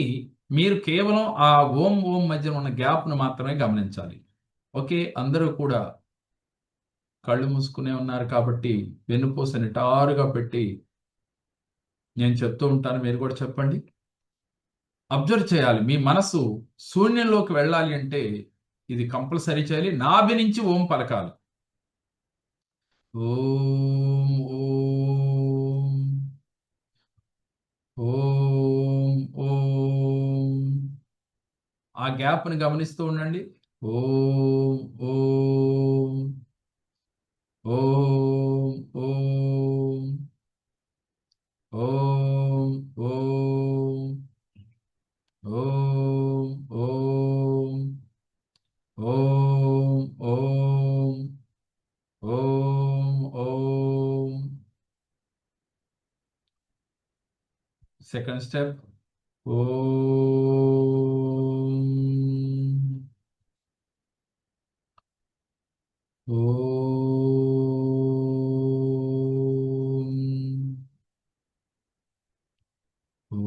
Speaker 1: మీరు కేవలం ఆ ఓం ఓం మధ్య ఉన్న గ్యాప్ను మాత్రమే గమనించాలి. ఓకే, అందరూ కూడా కళ్ళు మూసుకునే ఉన్నారు కాబట్టి వెన్నుపూస నిటారుగా పెట్టి నేను చెప్తూ ఉంటాను, మీరు కూడా చెప్పండి. అబ్జర్వ్ చేయాలి. మీ మనసు శూన్యంలోకి వెళ్ళాలి అంటే ఇది కంపల్సరీ చేయాలి. నాభి నుంచి ఓం పలకాలి. ఓం ఓం ఓం ఓం. ఆ గ్యాప్ని గమనిస్తూ ఉండండి. ఓం ఓం ఓం ఓం ఓం ఓం ఓం ఓం ఓం ఓం ఓం ఓం. సెకండ్ స్టెప్ ఓం ఓం ఓం ఓం.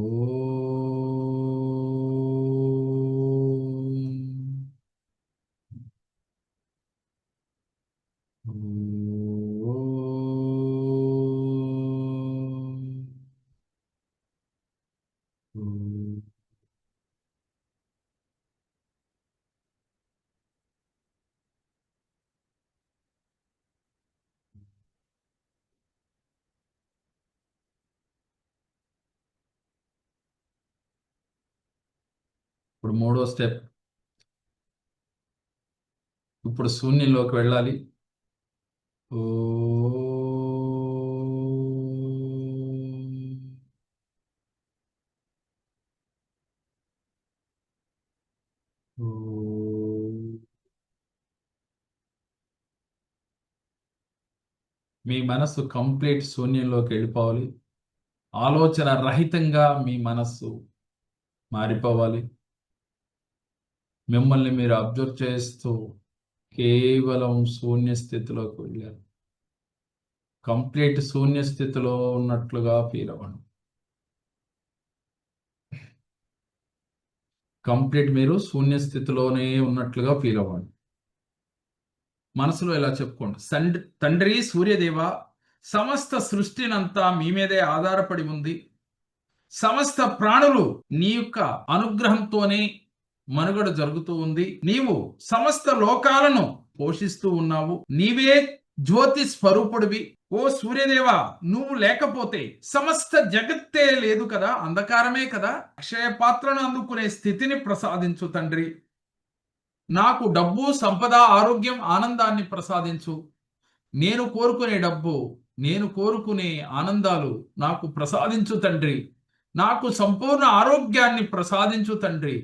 Speaker 1: ఇప్పుడు మూడో స్టెప్. ఇప్పుడు శూన్యంలోకి వెళ్ళాలి. ఓ మీ మనస్సు కంప్లీట్ శూన్యంలోకి వెళ్ళిపోవాలి. ఆలోచన రహితంగా మీ మనస్సు మారిపోవాలి. మిమ్మల్ని మీరు అబ్జర్వ్ చేస్తూ కేవలం శూన్య స్థితిలోకి వెళ్ళారు. కంప్లీట్ శూన్య స్థితిలో ఉన్నట్లుగా ఫీల్ అవ్వండి. కంప్లీట్ మీరు శూన్య స్థితిలోనే ఉన్నట్లుగా ఫీల్ అవ్వండి. మనసులో ఇలా చెప్పుకోండి. తండ్రి సూర్యదేవ, సమస్త సృష్టినంతా మీ మీదే ఆధారపడి ఉంది. సమస్త ప్రాణులు నీ యొక్క అనుగ్రహంతోనే మనుగడ జరుగుతూ ఉంది. నీవు సమస్త లోకాలను పోషిస్తూ ఉన్నావు. నీవే జ్యోతి స్వరూపుడివి. ఓ సూర్యదేవ, నువ్వు లేకపోతే సమస్త జగత్తే లేదు కదా, అంధకారమే కదా. అక్షయ పాత్రను అందుకునే స్థితిని ప్రసాదించు తండ్రి. నాకు డబ్బు, సంపద, ఆరోగ్యం, ఆనందాన్ని ప్రసాదించు. నేను కోరుకునే డబ్బు, నేను కోరుకునే ఆనందాలు నాకు ప్రసాదించు తండ్రి. నాకు సంపూర్ణ ఆరోగ్యాన్ని ప్రసాదించు తండ్రి.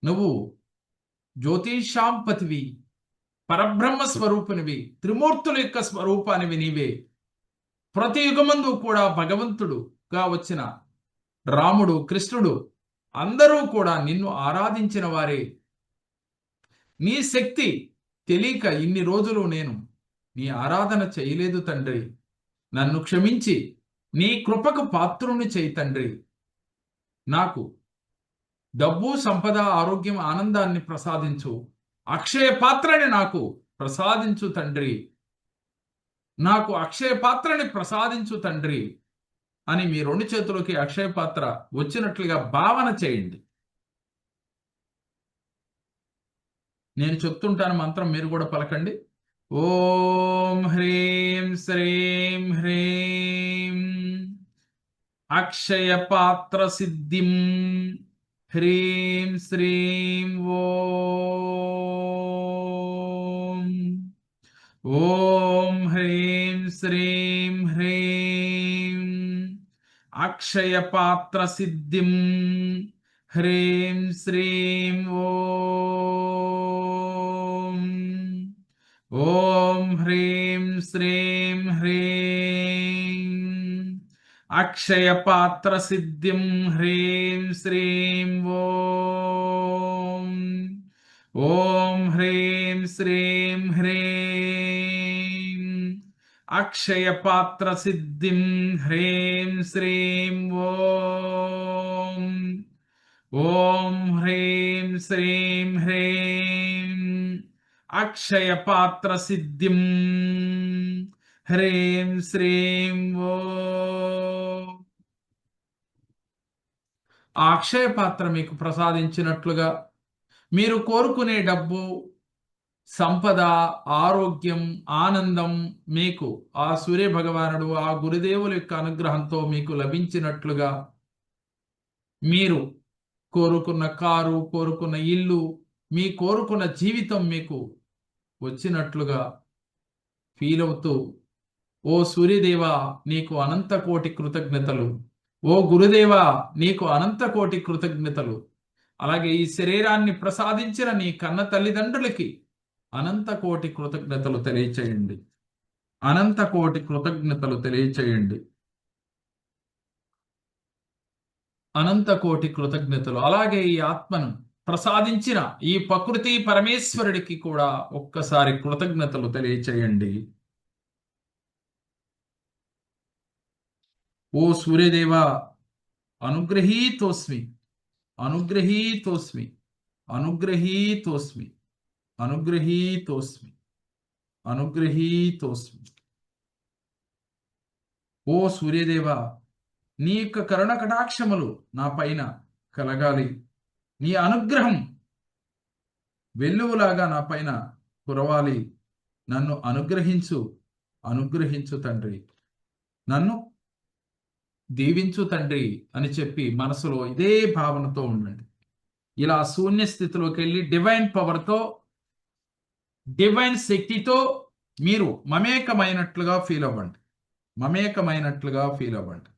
Speaker 1: నువ్వు జ్యోతిషాంపతివి, పరబ్రహ్మ స్వరూపునివి, త్రిమూర్తుల యొక్క స్వరూపానివి నీవే. ప్రతి యుగమందు కూడా భగవంతుడుగా వచ్చిన రాముడు, కృష్ణుడు అందరూ కూడా నిన్ను ఆరాధించిన వారే. నీ శక్తి తెలియక ఇన్ని రోజులు నేను నీ ఆరాధన చేయలేదు తండ్రి. నన్ను క్షమించి నీ కృపకు పాత్రుని చేయి తండ్రి. నాకు డబ్బు, సంపద, ఆరోగ్యం, ఆనందాన్ని ప్రసాదించు. అక్షయ పాత్రని నాకు ప్రసాదించు తండ్రి. నాకు అక్షయ పాత్రని ప్రసాదించు తండ్రి అని మీ రెండు చేతులకి అక్షయ పాత్ర వచ్చినట్లుగా భావన చేయండి. నేను చెప్తుంటాను మంత్రం, మీరు కూడా పలకండి. ఓం హ్రీం శ్రీం హ్రీం అక్షయ పాత్ర సిద్ధిం హ్రీం శ్రీం ఓం. ఓం హ్రీం శ్రీం హ్రీం అక్షయ పాత్ర సిద్ధిం హ్రీం శ్రీం ఓం. ఓం హ్రీం శ్రీం హ్రీం అక్షయ పాత్ర సిద్ధిం హ్రీం శ్రీం ఓం. ఓం హ్రీం శ్రీం హ్రీం అక్షయ పాత్ర సిద్ధిం హ్రీం శ్రీం ఓం. ఓం హ్రీం శ్రీం హ్రీం అక్షయ పాత్ర సిద్ధిం హ్రీం శ్రీం ఓం. ఆ అక్షయ పాత్ర మీకు ప్రసాదించినట్లుగా మీరు కోరుకునే డబ్బు, సంపద, ఆరోగ్యం, ఆనందం మీకు ఆ సూర్య భగవానుడు, ఆ గురుదేవుల యొక్క అనుగ్రహంతో మీకు లభించినట్లుగా, మీరు కోరుకున్న కారు, కోరుకున్న ఇల్లు, మీ కోరుకున్న జీవితం మీకు వచ్చినట్లుగా ఫీల్ అవుతూ, ఓ సూర్యదేవ నీకు అనంత కోటి కృతజ్ఞతలు, ఓ గురుదేవ నీకు అనంత కోటి కృతజ్ఞతలు, అలాగే ఈ శరీరాన్ని ప్రసాదించిన నీ కన్న తల్లిదండ్రులకి అనంత కోటి కృతజ్ఞతలు తెలియచేయండి. అనంత కోటి కృతజ్ఞతలు తెలియచేయండి. అనంత కోటి కృతజ్ఞతలు. అలాగే ఈ ఆత్మను ప్రసాదించిన ఈ ప్రకృతి పరమేశ్వరుడికి కూడా ఒక్కసారి కృతజ్ఞతలు తెలియచేయండి. ఓ సూర్యదేవ, అనుగ్రహీతోస్మి, అనుగ్రహీతోస్మి, అనుగ్రహీతోస్మి, అనుగ్రహీతోస్మి, అనుగ్రహీతోస్మి. ఓ సూర్యదేవ, నీ యొక్క కరుణ కటాక్షములు నా పైన కలగాలి. నీ అనుగ్రహం వెల్లువలాగా నా పైన కురవాలి. నన్ను అనుగ్రహించు, అనుగ్రహించు తండ్రి. నన్ను దీవించు తండ్రి అని చెప్పి మనసులో ఇదే భావనతో ఉండండి. ఇలా శూన్య స్థితిలోకి వెళ్ళి డివైన్ పవర్తో, డివైన్ శక్తితో మీరు మమేకమైనట్లుగా ఫీల్ అవ్వండి. మమేకమైనట్లుగా ఫీల్ అవ్వండి.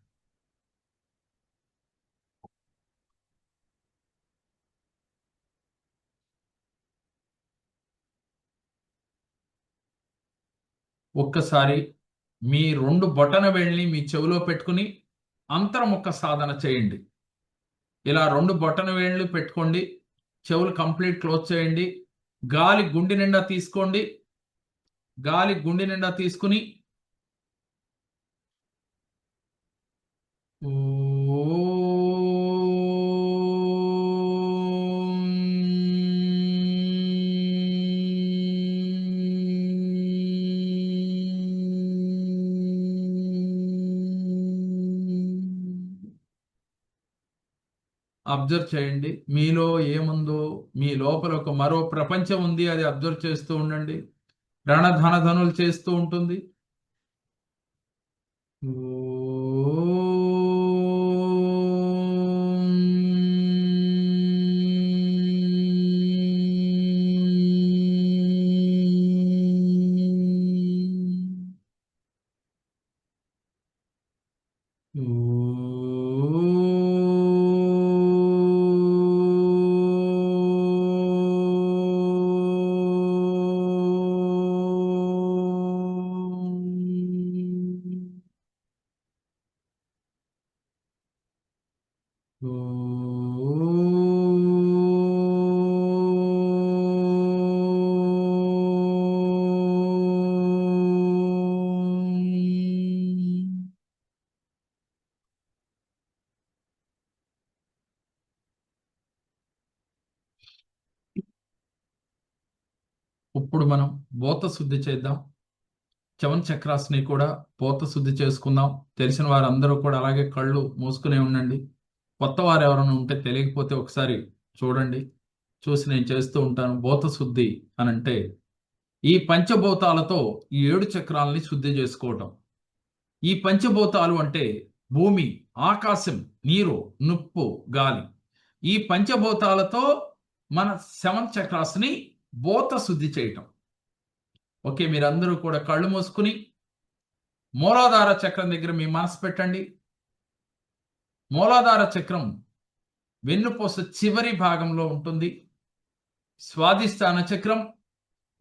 Speaker 1: ఒక్కసారి మీ 2 బొటన వేళ్ళని మీ చెవిలో పెట్టుకుని అంతర్ముఖ సాధన చేయండి. ఇలా 2 బొటన వేళ్ళు పెట్టుకోండి. చెవులు కంప్లీట్ క్లోజ్ చేయండి. గాలి గుండె నిండా తీసుకోండి. గాలి గుండె నిండా తీసుకుని అబ్జర్వ్ చేయండి. మీలో ఏముందో, మీ లోపల ఒక మరో ప్రపంచం ఉంది. అది అబ్జర్వ్ చేస్తూ ఉండండి. రణధన ధనులు చేస్తూ ఉంటుంది. ఇప్పుడు మనం భూత శుద్ధి చేద్దాం. చవన్ చక్రాస్ని కూడా భూత శుద్ధి చేసుకుందాం. తెలిసిన వారందరూ కూడా అలాగే కళ్ళు మూసుకునే ఉండండి. కొత్త వారు ఎవరైనా ఉంటే తెలియకపోతే ఒకసారి చూడండి. చూసి నేను చేస్తూ ఉంటాను. భూత శుద్ధి అని అంటే ఈ పంచభూతాలతో ఈ 7 చక్రాలని శుద్ధి చేసుకోవటం. ఈ పంచభూతాలు అంటే భూమి, ఆకాశం, నీరు, నిప్పు, గాలి. ఈ పంచభూతాలతో మన 7 చక్రాస్ని భూత శుద్ధి చేయటం. ఓకే, మీరందరూ కూడా కళ్ళు మూసుకుని మూలాధార చక్రం దగ్గర మీ మనసు పెట్టండి. మూలాధార చక్రం వెన్నుపూస చివరి భాగంలో ఉంటుంది. స్వాదిష్టాన చక్రం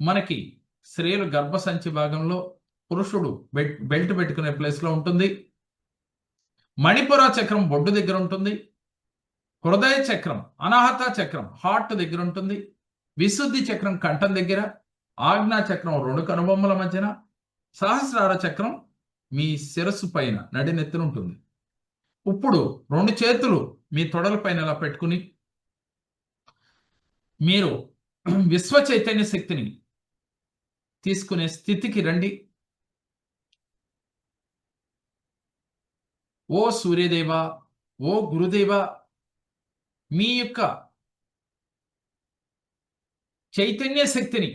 Speaker 1: మనకి స్త్రీలు గర్భసంచి భాగంలో, పురుషుడు బెల్ట్ పెట్టుకునే ప్లేస్లో ఉంటుంది. మణిపుర చక్రం బొడ్డు దగ్గర ఉంటుంది. హృదయ చక్రం, అనాహత చక్రం హార్ట్ దగ్గర ఉంటుంది. విశుద్ధి చక్రం కంఠం దగ్గర. ఆజ్ఞా చక్రం 2 కనుబొమ్మల మధ్యన. సహస్రార చక్రం మీ శిరస్సు పైన నడినెత్తున ఉంటుంది. ఇప్పుడు 2 చేతులు మీ తొడల పైన ఇలా పెట్టుకుని మీరు విశ్వ చైతన్య శక్తిని తీసుకునే స్థితికి రండి. ఓ సూర్యదేవ, ఓ గురుదేవ, మీ యొక్క చైతన్య శక్తిని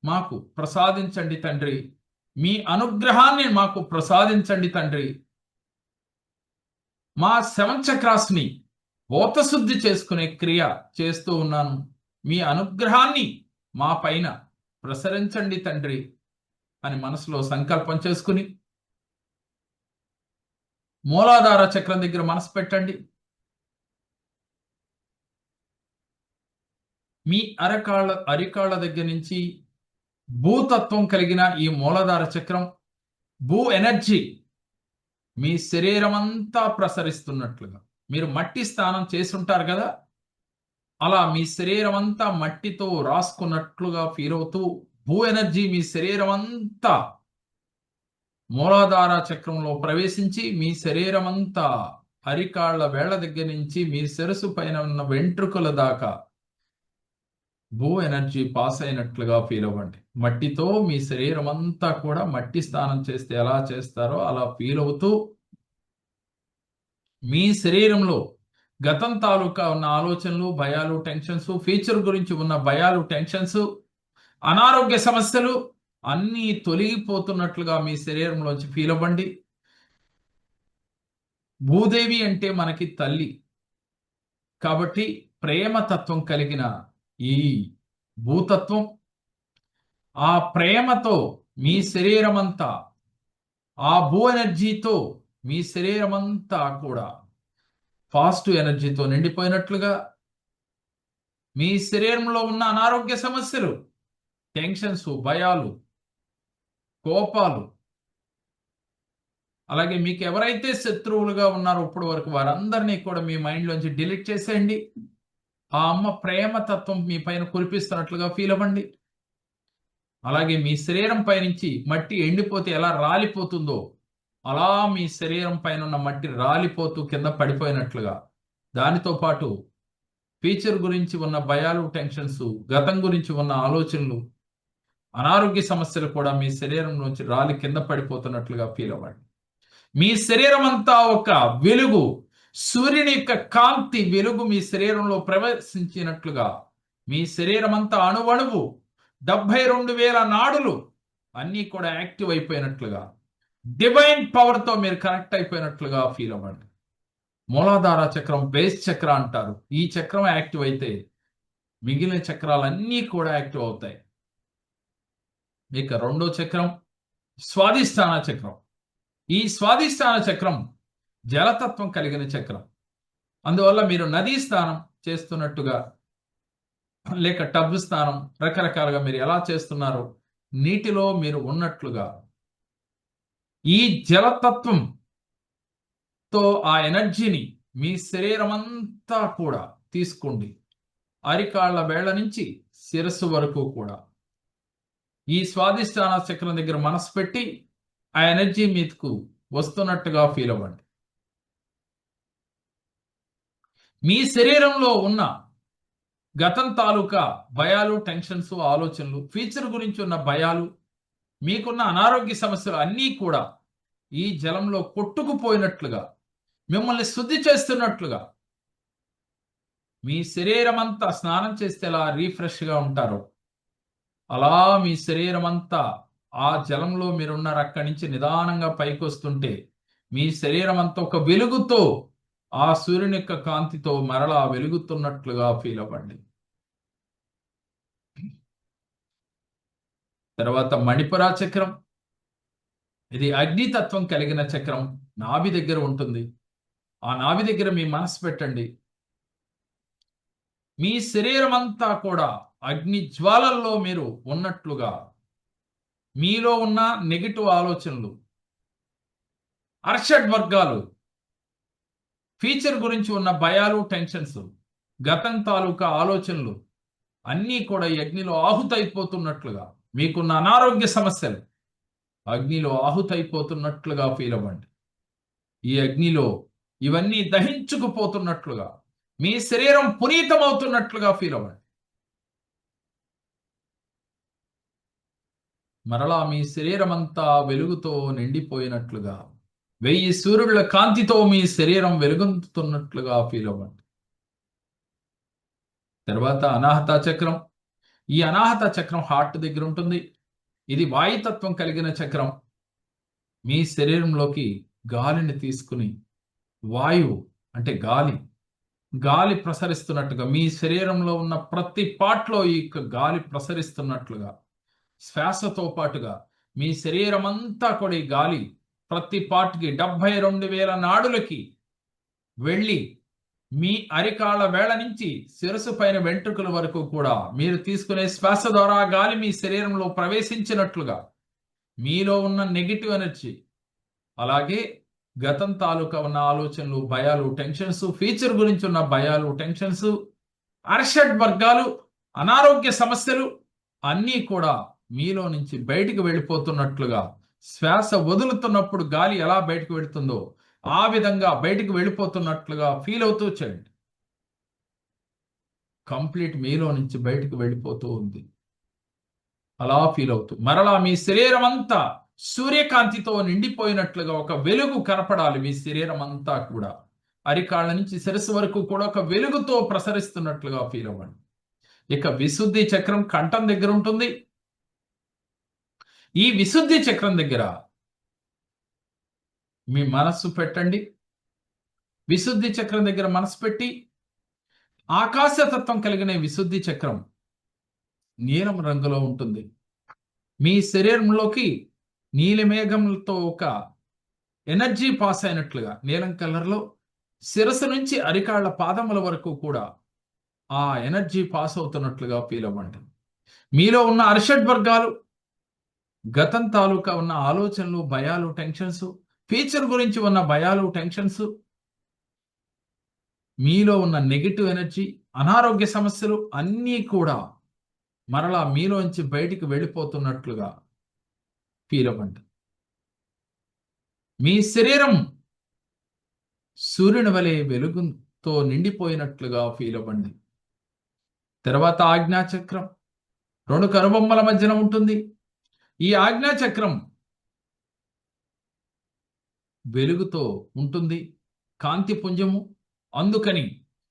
Speaker 1: మాకు ప్రసాదించండి తండ్రి. మీ అనుగ్రహాన్ని మాకు ప్రసాదించండి తండ్రి. మా 7 చక్రాస్ని భూతశుద్ధి చేసుకునే క్రియ చేస్తూ ఉన్నాను. మీ అనుగ్రహాన్ని మా పైన ప్రసరించండి తండ్రి అని మనసులో సంకల్పం చేసుకుని మూలాధార చక్రం దగ్గర మనసు పెట్టండి. మీ అరికాళ్ళ దగ్గర నుంచి భూతత్వం కలిగిన ఈ మూలాధార చక్రం, భూ ఎనర్జీ మీ శరీరం అంతా ప్రసరిస్తున్నట్లుగా. మీరు మట్టి స్నానం చేసుంటారు కదా, అలా మీ శరీరం అంతా మట్టితో రాసుకున్నట్లుగా ఫీల్ అవుతూ భూ ఎనర్జీ మీ శరీరం అంతా మూలాధార చక్రంలో ప్రవేశించి మీ శరీరం అంతా అరికాళ్ల వేళ్ల దగ్గర నుంచి మీ శిరస్సు పైన ఉన్న వెంట్రుకల దాకా భూ ఎనర్జీ పాస్ అయినట్లుగా ఫీల్ అవ్వండి. మట్టితో మీ శరీరం అంతా కూడా మట్టి స్నానం చేస్తే ఎలా చేస్తారో అలా ఫీల్ అవుతూ మీ శరీరంలో గతం తాలూకా ఉన్న ఆలోచనలు, భయాలు, టెన్షన్స్, ఫ్యూచర్ గురించి ఉన్న భయాలు, టెన్షన్స్, అనారోగ్య సమస్యలు అన్నీ తొలగిపోతున్నట్లుగా మీ శరీరంలోంచి ఫీల్ అవ్వండి. భూదేవి అంటే మనకి తల్లి కాబట్టి ప్రేమతత్వం కలిగిన ఈ భూతత్వం ఆ ప్రేమతో మీ శరీరం అంతా, ఆ భూ ఎనర్జీతో మీ శరీరం అంతా కూడా పాజిటివ్ ఎనర్జీతో నిండిపోయినట్లుగా, మీ శరీరంలో ఉన్న అనారోగ్య సమస్యలు, టెన్షన్స్, భయాలు, కోపాలు, అలాగే మీకు ఎవరైతే శత్రువులుగా ఉన్నారో ఇప్పటి వరకు వారందరినీ కూడా మీ మైండ్లోంచి డిలీట్ చేసేయండి. ఆ అమ్మ ప్రేమ తత్వం మీ పైన కురిపిస్తున్నట్లుగా ఫీల్ అవ్వండి. అలాగే మీ శరీరం పైనుంచి మట్టి ఎండిపోతే ఎలా రాలిపోతుందో అలా మీ శరీరం పైన ఉన్న మట్టి రాలిపోతూ కింద పడిపోయినట్లుగా, దానితో పాటు ఫ్యూచర్ గురించి ఉన్న భయాలు, టెన్షన్స్, గతం గురించి ఉన్న ఆలోచనలు, అనారోగ్య సమస్యలు కూడా మీ శరీరం నుంచి రాలి కింద పడిపోతున్నట్లుగా ఫీల్ అవ్వండి. మీ శరీరం అంతా ఒక వెలుగు, సూర్యుని యొక్క కాంతి వెలుగు మీ శరీరంలో ప్రవేశించినట్లుగా, మీ శరీరం అంతా అణువణువు 72,000 నాడులు అన్నీ కూడా యాక్టివ్ అయిపోయినట్లుగా, డివైన్ పవర్తో మీరు కనెక్ట్ అయిపోయినట్లుగా ఫీల్ అవ్వండి. మూలాధార చక్రం, బేస్ చక్ర అంటారు. ఈ చక్రం యాక్టివ్ అయితే మిగిలిన చక్రాలన్నీ కూడా యాక్టివ్ అవుతాయి. ఇక రెండో చక్రం స్వాదిష్టాన చక్రం. ఈ స్వాదిష్టాన చక్రం జలతత్వం కలిగిన చక్రం. అందువల్ల మీరు నదీ స్నానం చేస్తున్నట్టుగా, లేక టబ్ స్నానం, రకరకాలుగా మీరు ఎలా చేస్తున్నారో నీటిలో మీరు ఉన్నట్లుగా ఈ జలతత్వంతో ఆ ఎనర్జీని మీ శరీరం అంతా కూడా తీసుకోండి. అరికాళ్ల వేళ్ల నుంచి శిరస్సు వరకు కూడా ఈ స్వాదిష్టాన చక్రం దగ్గర మనసు పెట్టి ఆ ఎనర్జీ మీదకు వస్తున్నట్టుగా ఫీల్ అవ్వండి. మీ శరీరంలో ఉన్న గతం తాలూకా భయాలు, టెన్షన్స్, ఆలోచనలు, ఫ్యూచర్ గురించి ఉన్న భయాలు, మీకున్న అనారోగ్య సమస్యలు అన్నీ కూడా ఈ జలంలో కొట్టుకుపోయినట్లుగా, మిమ్మల్ని శుద్ధి చేస్తున్నట్లుగా, మీ శరీరం అంతా స్నానం చేస్తే ఎలా రీఫ్రెష్గా ఉంటారో అలా మీ శరీరం అంతా ఆ జలంలో మీరున్నారు. అక్కడి నుంచి నిదానంగా పైకి వస్తుంటే మీ శరీరం అంతా ఒక వెలుగుతో, ఆ సూర్యుని యొక్క కాంతితో మరలా వెలుగుతున్నట్లుగా ఫీల్ అవ్వండి. తర్వాత మణిపురా చక్రం. ఇది అగ్నితత్వం కలిగిన చక్రం. నాభి దగ్గర ఉంటుంది. ఆ నాభి దగ్గర మీ మనసు పెట్టండి. మీ శరీరం అంతా కూడా అగ్ని జ్వాలల్లో మీరు ఉన్నట్లుగా, మీలో ఉన్న నెగిటివ్ ఆలోచనలు, అర్షడ్ వర్గాలు, ఫ్యూచర్ గురించి ఉన్న భయాలు, టెన్షన్స్, గతం తాలూకా ఆలోచనలు అన్నీ కూడా ఈ అగ్నిలో ఆహుతైపోతున్నట్లుగా, మీకున్న అనారోగ్య సమస్యలు అగ్నిలో ఆహుతైపోతున్నట్లుగా ఫీల్ అవ్వండి. ఈ అగ్నిలో ఇవన్నీ దహించుకుపోతున్నట్లుగా, మీ శరీరం పునీతమవుతున్నట్లుగా ఫీల్ అవ్వండి. మరలా మీ శరీరం అంతా వెలుగుతో నిండిపోయినట్లుగా, 1000 సూర్యుల కాంతితో మీ శరీరం వెలుగొందుతున్నట్లుగా ఫీల్ అవ్వండి. తర్వాత అనాహత చక్రం. ఈ అనాహత చక్రం హార్ట్ దగ్గర ఉంటుంది. ఇది వాయుతత్వం కలిగిన చక్రం. మీ శరీరంలోకి గాలిని తీసుకుని, వాయువు అంటే గాలి ప్రసరిస్తున్నట్టుగా, మీ శరీరంలో ఉన్న ప్రతి పార్ట్లో ఈ గాలి ప్రసరిస్తున్నట్లుగా, శ్వాసతో పాటుగా మీ శరీరం అంతా కూడా ఈ గాలి ప్రతి పార్ట్కి 72,000 నాడులకి వెళ్ళి మీ అరికాళ్ళ వేళ నుంచి శిరసు పైన వెంట్రుకల వరకు కూడా మీరు తీసుకునే శ్వాస ద్వారా గాలి మీ శరీరంలో ప్రవేశించినట్లుగా, మీలో ఉన్న నెగిటివ్ ఎనర్జీ, అలాగే గతం తాలూకా ఉన్న ఆలోచనలు, భయాలు, టెన్షన్స్, ఫ్యూచర్ గురించి ఉన్న భయాలు, టెన్షన్స్, అర్షడ్ వర్గాలు, అనారోగ్య సమస్యలు అన్నీ కూడా మీలో నుంచి బయటికి వెళ్ళిపోతున్నట్లుగా, శ్వాస వదులుతున్నప్పుడు గాలి ఎలా బయటకు వెళుతుందో ఆ విధంగా బయటికి వెళ్ళిపోతున్నట్లుగా ఫీల్ అవుతూ చేయండి. కంప్లీట్ మీలో నుంచి బయటికి వెళ్ళిపోతూ ఉంది. అలా ఫీల్ అవుతూ మరలా మీ శరీరం అంతా సూర్యకాంతితో నిండిపోయినట్లుగా ఒక వెలుగు కనపడాలి. మీ శరీరం అంతా కూడా అరికాళ్ళ నుంచి శిరస్సు వరకు కూడా ఒక వెలుగుతో ప్రసరిస్తున్నట్లుగా ఫీల్ అవ్వండి. ఇక విశుద్ధి చక్రం కంఠం దగ్గర ఉంటుంది. ఈ విశుద్ధి చక్రం దగ్గర మీ మనస్సు పెట్టండి. విశుద్ధి చక్రం దగ్గర మనసు పెట్టి, ఆకాశతత్వం కలిగిన విశుద్ధి చక్రం నీలం రంగులో ఉంటుంది. మీ శరీరంలోకి నీలిమేఘంతో ఒక ఎనర్జీ పాస్ అయినట్లుగా నీలం కలర్లో శిరస్సు నుంచి అరికాళ్ల పాదముల వరకు కూడా ఆ ఎనర్జీ పాస్ అవుతున్నట్లుగా ఫీల్ అవ్వండి. మీలో ఉన్న అరిషడ్ వర్గాలు, గతం తాలూకా ఉన్న ఆలోచనలు, భయాలు, టెన్షన్స్, ఫ్యూచర్ గురించి ఉన్న భయాలు, టెన్షన్స్, మీలో ఉన్న నెగిటివ్ ఎనర్జీ, అనారోగ్య సమస్యలు అన్నీ కూడా మరలా మీలోంచి బయటికి వెళ్ళిపోతున్నట్లుగా ఫీల్ అవ్వండి. మీ శరీరం సూర్యుని వలె వెలుగుతో నిండిపోయినట్లుగా ఫీల్ అవ్వండి. తర్వాత ఆజ్ఞాచక్రం 2 కనుబొమ్మల మధ్యన ఉంటుంది. ఈ ఆజ్ఞాచక్రం వెలుగుతో ఉంటుంది, కాంతి పుంజము. అందుకని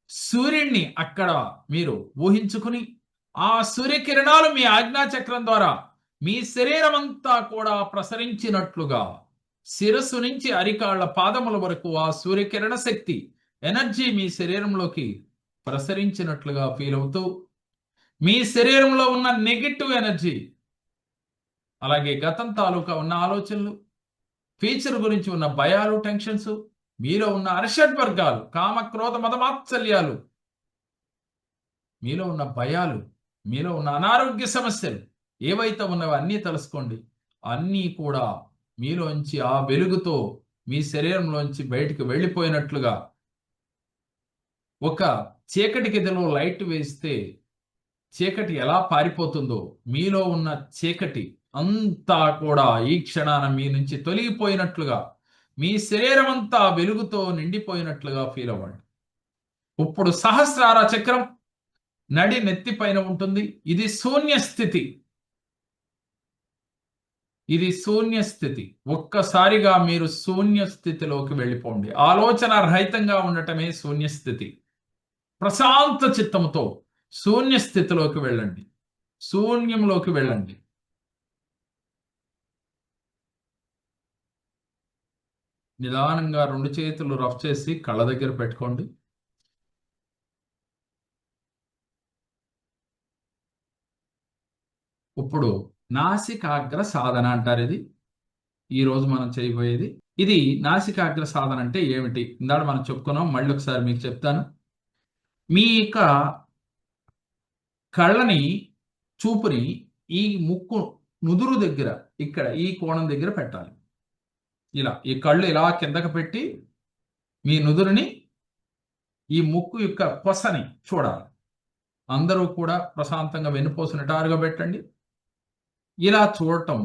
Speaker 1: సూర్యుణ్ణి అక్కడ మీరు ఊహించుకుని ఆ సూర్యకిరణాలు మీ ఆజ్ఞాచక్రం ద్వారా మీ శరీరం అంతా కూడా ప్రసరించినట్లుగా శిరస్సు నుంచి అరికాళ్ల పాదముల వరకు ఆ సూర్యకిరణ శక్తి ఎనర్జీ మీ శరీరంలోకి ప్రసరించినట్లుగా ఫీల్ అవుతూ మీ శరీరంలో ఉన్న నెగిటివ్ ఎనర్జీ, అలాగే గతం తాలూకా ఉన్న ఆలోచనలు, ఫ్యూచర్ గురించి ఉన్న భయాలు, టెన్షన్స్, మీలో ఉన్న అరిషడ్ వర్గాలు, కామ క్రోధ మదమాత్సల్యాలు, మీలో ఉన్న భయాలు, మీలో ఉన్న అనారోగ్య సమస్యలు ఏవైతే ఉన్నావో అన్నీ తెలుసుకోండి. అన్నీ కూడా మీలోంచి ఆ వెలుగుతో మీ శరీరంలోంచి బయటికి వెళ్ళిపోయినట్లుగా ఒక చీకటి గదిలో లైట్ వేస్తే చీకటి ఎలా పారిపోతుందో మీలో ఉన్న చీకటి అంతా కూడా ఈ క్షణాన మీ నుంచి తొలగిపోయినట్లుగా మీ శరీరం అంతా వెలుగుతో నిండిపోయినట్లుగా ఫీల్ అవ్వండి. ఇప్పుడు సహస్రార చక్రం నడి నెత్తి పైన ఉంటుంది. ఇది శూన్య స్థితి. ఇది శూన్య స్థితి. ఒక్కసారిగా మీరు శూన్య స్థితిలోకి వెళ్ళిపోండి. ఆలోచన రహితంగా ఉండటమే శూన్య స్థితి. ప్రశాంత చిత్తంతో శూన్య స్థితిలోకి వెళ్ళండి. శూన్యంలోకి వెళ్ళండి. నిదానంగా 2 చేతులు రఫ్ చేసి కళ్ళ దగ్గర పెట్టుకోండి. ఇప్పుడు నాసికాగ్ర సాధన అంటారు. ఇది ఈరోజు మనం చేయబోయేది. ఇది నాసికాగ్ర సాధన అంటే ఏమిటి? ఇందాక మనం చెప్పుకున్నాం, మళ్ళీ ఒకసారి మీకు చెప్తాను. మీ యొక్క కళ్ళని, చూపుని ఈ ముక్కు నుదురు దగ్గర, ఇక్కడ ఈ కోణం దగ్గర పెట్టాలి. ఇలా ఈ కళ్ళు ఇలా కిందకి పెట్టి మీ నుదురుని ఈ ముక్కు యొక్క కొసని చూడాలి. అందరూ కూడా ప్రశాంతంగా వెన్నుపూస నిటారుగా పెట్టండి. ఇలా చూడటం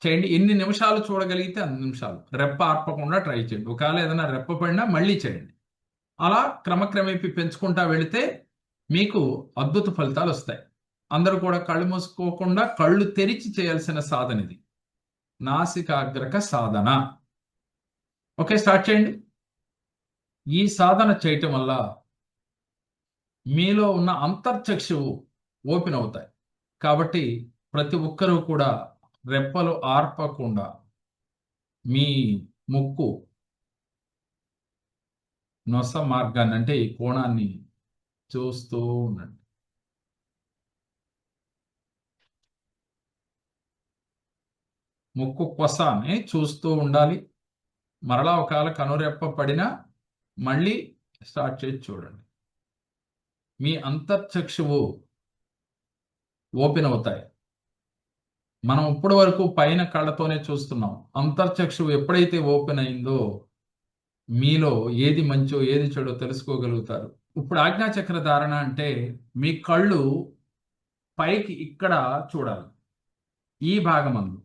Speaker 1: చేయండి. ఎన్ని నిమిషాలు చూడగలిగితే అన్ని నిమిషాలు. రెప్ప ఆర్పకుండా ట్రై చేయండి. ఒకవేళ ఏదైనా రెప్ప పడినా మళ్ళీ చేయండి. అలా క్రమక్రమేపీ పెంచుకుంటా వెళితే మీకు అద్భుత ఫలితాలు వస్తాయి. అందరూ కూడా కళ్ళు మూసుకోకుండా కళ్ళు తెరిచి చేయాల్సిన సాధన ఇది. నాసికాగ్రక సాధన. ఓకే, స్టార్ట్ చేయండి. ఈ సాధన చేయటం వల్ల మీలో ఉన్న అంతర్చక్షువు ఓపెన్ అవుతాయి. కాబట్టి ప్రతి ఒక్కరూ కూడా రెప్పలు ఆర్పకుండా మీ ముక్కు నొస మార్గాన్ని, అంటే ఈ కోణాన్ని చూస్తూ ఉండండి. ముక్కు కొసాన్ని చూస్తూ ఉండాలి. మరలా ఒకవేళ కనురెప్ప పడినా మళ్ళీ స్టార్ట్ చేసి చూడండి. మీ అంతర్చక్షువు ఓపెన్ అవుతాయి. మనం ఇప్పటి వరకు పైన కళ్ళతోనే చూస్తున్నాం. అంతర్చక్షువు ఎప్పుడైతే ఓపెన్ అయిందో మీలో ఏది మంచో ఏది చెడో తెలుసుకోగలుగుతారు. ఇప్పుడు ఆజ్ఞాచక్ర ధారణ అంటే మీ కళ్ళు పైకి ఇక్కడ చూడాలి. ఈ భాగమందు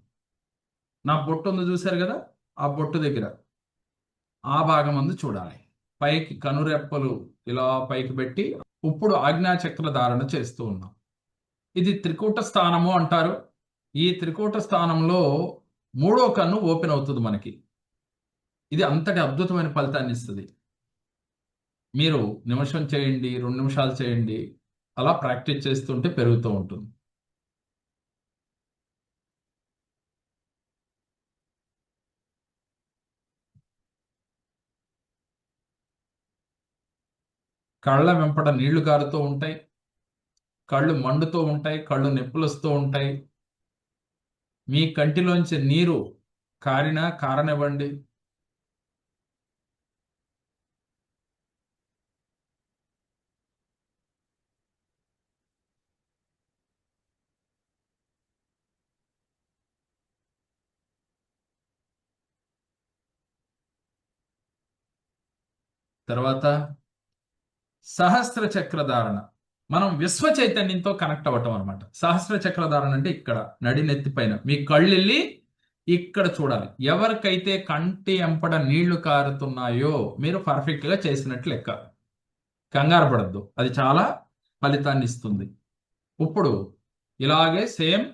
Speaker 1: నా బొట్టు ఉంది చూశారు కదా, ఆ బొట్టు దగ్గర ఆ భాగమందు చూడాలి. పైకి కనురెప్పలు ఇలా పైకి పెట్టి ఇప్పుడు ఆజ్ఞాచక్ర ధారణ చేస్తూ ఉన్నాం. ఇది త్రికూట స్థానము అంటారు. ఈ త్రికూట స్థానంలో 3వ కన్ను ఓపెన్ అవుతుంది మనకి. ఇది అంతటి అద్భుతమైన ఫలితాన్ని ఇస్తుంది. మీరు నిమిషం చేయండి, 2 నిమిషాలు చేయండి, అలా ప్రాక్టీస్ చేస్తుంటే పెరుగుతూ ఉంటుంది. కళ్ళ వెంపట నీళ్లు కారుతూ ఉంటాయి, కళ్ళు మండుతూ ఉంటాయి, కళ్ళు నొప్పులు వస్తూ ఉంటాయి. మీ కంటిలోంచి నీరు కారనివ్వండి. తర్వాత సహస్ర చక్రధారణ. మనం విశ్వ చైతన్యంతో కనెక్ట్ అవ్వటం అనమాట. సహస్ర చక్రధారణ అంటే ఇక్కడ నడినెత్తి పైన మీ కళ్ళు వెళ్ళి ఇక్కడ చూడాలి. ఎవరికైతే కంటి ఎంపడ నీళ్లు కారుతున్నాయో మీరు పర్ఫెక్ట్ గా చేసినట్లు లెక్క. కంగారు పడద్దు, అది చాలా ఫలితాన్ని ఇస్తుంది. ఇప్పుడు ఇలాగే సేమ్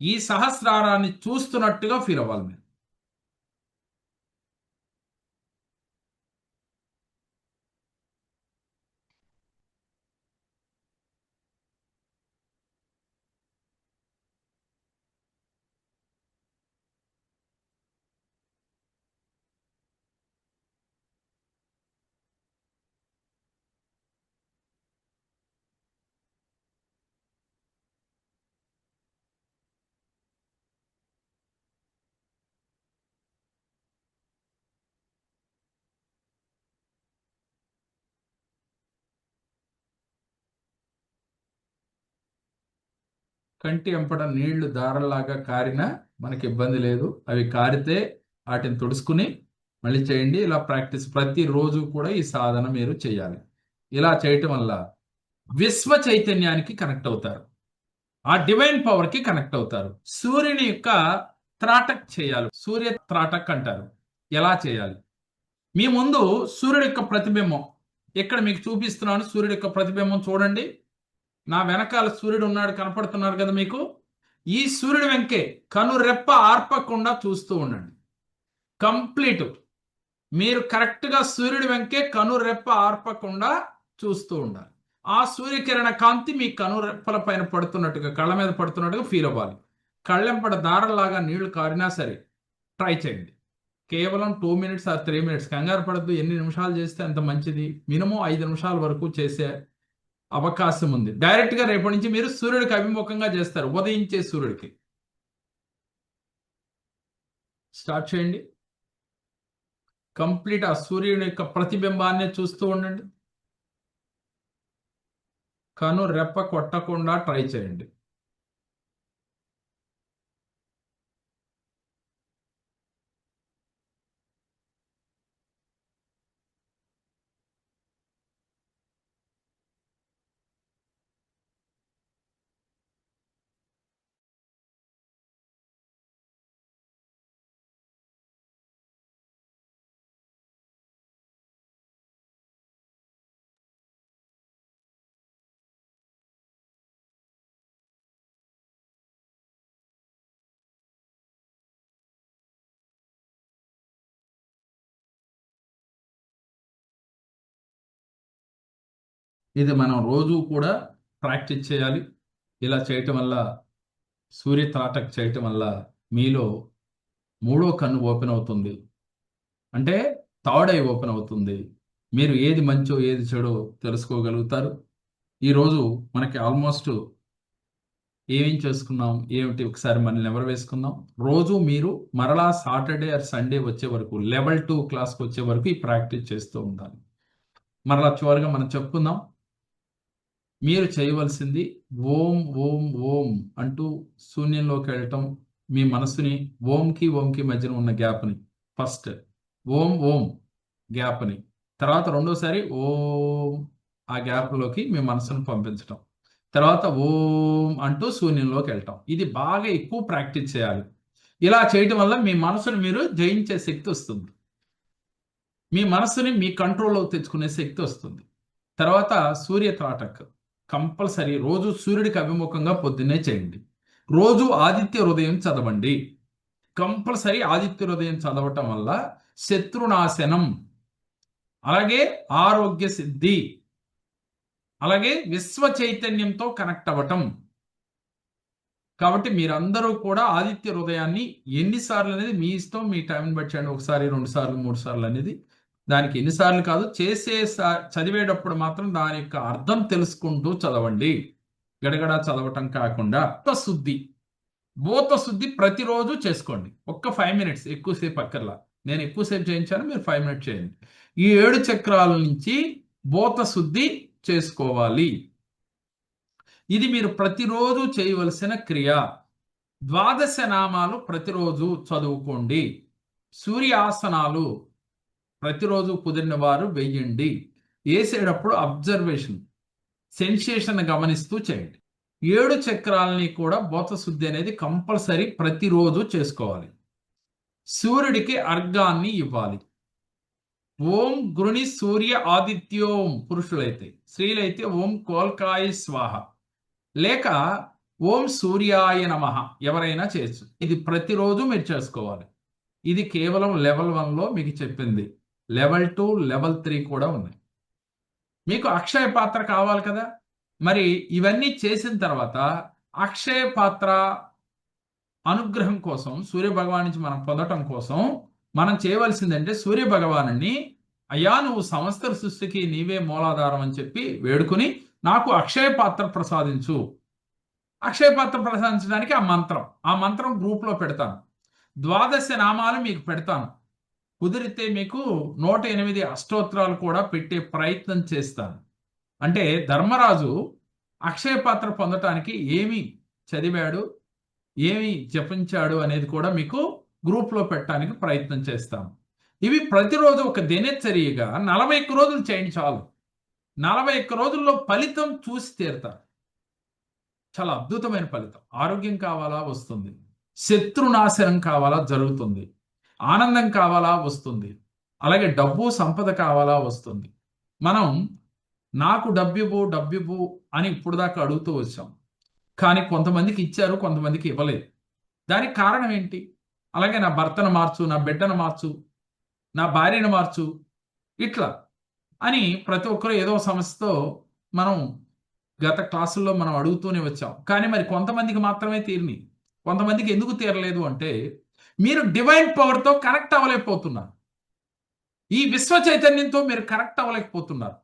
Speaker 1: ఈ సహస్రారాన్ని చూస్తున్నట్టుగా ఫీల్ అవ్వాలి మీరు. కంటి ఎంపడ నీళ్లు దారల్లాగా కారినా మనకి ఇబ్బంది లేదు. అవి కారితే వాటిని తుడుచుకుని మళ్ళీ చేయండి. ఇలా ప్రాక్టీస్ ప్రతిరోజు కూడా ఈ సాధన మీరు చేయాలి. ఇలా చేయటం వల్ల విశ్వ చైతన్యానికి కనెక్ట్ అవుతారు. ఆ డివైన్ పవర్ కి కనెక్ట్ అవుతారు. సూర్యుని యొక్క త్రాటక్ చేయాలి. సూర్య త్రాటక్ అంటారు. ఎలా చేయాలి? మీ ముందు సూర్యుడి యొక్క ప్రతిబింబం ఇక్కడ మీకు చూపిస్తున్నాను. సూర్యుడి యొక్క ప్రతిబింబం చూడండి. నా వెనకాల సూర్యుడు ఉన్నాడు, కనపడుతున్నారు కదా మీకు. ఈ సూర్యుడి వెంకే కనురెప్ప ఆర్పకుండా చూస్తూ ఉండండి. కంప్లీట్ మీరు కరెక్ట్గా సూర్యుడి వెంకే కనురెప్ప ఆర్పకుండా చూస్తూ ఉండాలి. ఆ సూర్యకిరణ కాంతి మీ కనురెప్పల పైన పడుతున్నట్టుగా, కళ్ళ మీద పడుతున్నట్టుగా ఫీల్ అవ్వాలి. కళ్ళెంపడ దారలాగా నీళ్లు కారినా సరే ట్రై చేయండి. కేవలం 2 minutes ఆర్ 3 minutes. కంగారు పడద్దు. ఎన్ని నిమిషాలు చేస్తే అంత మంచిది. మినిమం 5 నిమిషాల వరకు చేసే అవకాశం ఉంది. డైరెక్ట్ గా రేపటి నుంచి మీరు సూర్యుడికి అభిముఖంగా చేస్తారు. ఉదయించే సూర్యుడికి స్టార్ట్ చేయండి. కంప్లీట్ ఆ సూర్యుని యొక్క ప్రతిబింబాన్ని చూస్తూ ఉండండి. కను రెప్ప కొట్టకుండా ట్రై చేయండి. ఇది మనం రోజు కూడా ప్రాక్టీస్ చేయాలి. ఇలా చేయటం వల్ల, సూర్య త్రాటక్ చేయటం వల్ల మీలో మూడో కన్ను ఓపెన్ అవుతుంది. అంటే థర్డ్ ఐ ఓపెన్ అవుతుంది. మీరు ఏది మంచో ఏది చెడో తెలుసుకోగలుగుతారు. ఈరోజు మనకి ఆల్మోస్ట్ ఏమేం చేసుకున్నాం ఏమిటి ఒకసారి మన నెవరు వేసుకుందాం. రోజు మీరు మరలా సాటర్డే ఆర్ సండే వచ్చే వరకు లెవెల్ 2 క్లాస్కి వచ్చే వరకు ఈ ప్రాక్టీస్ చేస్తూ ఉండాలి. మరలా చివరిగా మనం చెప్పుకుందాం. మీరు చేయవలసింది ఓం ఓం ఓం అంటూ శూన్యంలోకి వెళ్ళటం. మీ మనసుని ఓంకి మధ్యన ఉన్న గ్యాప్ని ఫస్ట్ ఓం ఓం గ్యాప్ని, తర్వాత రెండోసారి ఓం ఆ గ్యాప్లోకి మీ మనసును పంపించటం, తర్వాత ఓం అంటూ శూన్యంలోకి వెళ్ళటం. ఇది బాగా ఎక్కువ ప్రాక్టీస్ చేయాలి. ఇలా చేయటం వల్ల మీ మనసుని మీరు జయించే శక్తి వస్తుంది. మీ మనసుని మీ కంట్రోల్లో తెచ్చుకునే శక్తి వస్తుంది. తర్వాత సూర్య త్రాటక్ కంపల్సరీ రోజు సూర్యుడికి అభిముఖంగా పొద్దున్నే చేయండి. రోజు ఆదిత్య హృదయం చదవండి. కంపల్సరీ ఆదిత్య హృదయం చదవటం వల్ల శత్రునాశనం, అలాగే ఆరోగ్య సిద్ధి, అలాగే విశ్వ చైతన్యంతో కనెక్ట్ అవ్వటం. కాబట్టి మీరందరూ కూడా ఆదిత్య హృదయాన్ని ఎన్నిసార్లు అనేది మీ ఇష్టం, మీ టైంని బట్టి చేయండి. 1 సారి 2 సార్లు 3 సార్లు అనేది దానికి ఎన్నిసార్లు కాదు, చదివేటప్పుడు మాత్రం దాని యొక్క అర్థం తెలుసుకుంటూ చదవండి. గడగడ చదవటం కాకుండా శుద్ధి. భూత శుద్ధి ప్రతిరోజు చేసుకోండి. ఒక్క 5 మినిట్స్, ఎక్కువసేపు అక్కర్లా. నేను ఎక్కువసేపు చేయించాను, మీరు 5 మినిట్స్ చేయండి. ఈ 7 చక్రాల నుంచి భూత శుద్ధి చేసుకోవాలి. ఇది మీరు ప్రతిరోజు చేయవలసిన క్రియ. ద్వాదశ నామాలు ప్రతిరోజు చదువుకోండి. సూర్యాసనాలు ప్రతిరోజు కుదిరిన వారు వెయ్యండి. వేసేటప్పుడు అబ్జర్వేషన్, సెన్సేషన్ గమనిస్తూ చేయండి. 7 చక్రాలని కూడా భూత శుద్ధి అనేది కంపల్సరీ ప్రతిరోజు చేసుకోవాలి. సూర్యుడికి అర్ఘాన్ని ఇవ్వాలి. ఓం గృణి సూర్య ఆదిత్యోం పురుషులైతే, స్త్రీలైతే ఓం కోల్కాయ స్వాహ లేక ఓం సూర్యాయ నమః ఎవరైనా చేయొచ్చు. ఇది ప్రతిరోజు మీరు చేసుకోవాలి. ఇది కేవలం లెవెల్ 1లో మీకు చెప్పింది. లెవెల్ 2, లెవెల్ 3 కూడా ఉన్నాయి. మీకు అక్షయ పాత్ర కావాలి కదా, మరి ఇవన్నీ చేసిన తర్వాత అక్షయ పాత్ర అనుగ్రహం కోసం, సూర్య భగవాన్ నుంచి మనం పొందటం కోసం మనం చేయవలసిందంటే సూర్య భగవానుని, అయ్యా నువ్వు సమస్త సృష్టికి నీవే మూలాధారం అని చెప్పి వేడుకుని నాకు అక్షయ పాత్ర ప్రసాదించు. అక్షయ పాత్ర ప్రసాదించడానికి ఆ మంత్రం గ్రూప్లో పెడతాను. ద్వాదశ నామాలు మీకు పెడతాను. కుదిరితే మీకు 108 అష్టోత్తరాలు కూడా పెట్టే ప్రయత్నం చేస్తాను. అంటే ధర్మరాజు అక్షయ పాత్ర పొందటానికి ఏమి చదివాడు, ఏమి జపించాడు అనేది కూడా మీకు గ్రూప్లో పెట్టడానికి ప్రయత్నం చేస్తాను. ఇవి ప్రతిరోజు ఒక దినచర్యగా 41 రోజులు చేయండి చాలు. 41 రోజుల్లో ఫలితం చూసి తీరుతారు. చాలా అద్భుతమైన ఫలితం. ఆరోగ్యం కావాలా వస్తుంది, శత్రునాశనం కావాలా జరుగుతుంది, ఆనందం కావాలా వస్తుంది, అలాగే డబ్బు సంపద కావాలా వస్తుంది. మనం నాకు డబ్బివ్వు అని ఇప్పుడు దాకా అడుగుతూ వచ్చాం. కానీ కొంతమందికి ఇచ్చారు, కొంతమందికి ఇవ్వలేదు. దానికి కారణం ఏంటి? అలాగే నా భర్తను మార్చు, నా బిడ్డను మార్చు, నా భార్యను మార్చు, ఇట్లా అని ప్రతి ఒక్కరు ఏదో సమస్యతో మనం గత క్లాసుల్లో మనం అడుగుతూనే వచ్చాం. కానీ మరి కొంతమందికి మాత్రమే తీరిని, కొంతమందికి ఎందుకు తీరలేదు అంటే మీరు డివైన్ పవర్తో కనెక్ట్ అవ్వలేకపోతున్నారు. ఈ విశ్వ చైతన్యంతో మీరు కనెక్ట్ అవ్వలేకపోతున్నారు.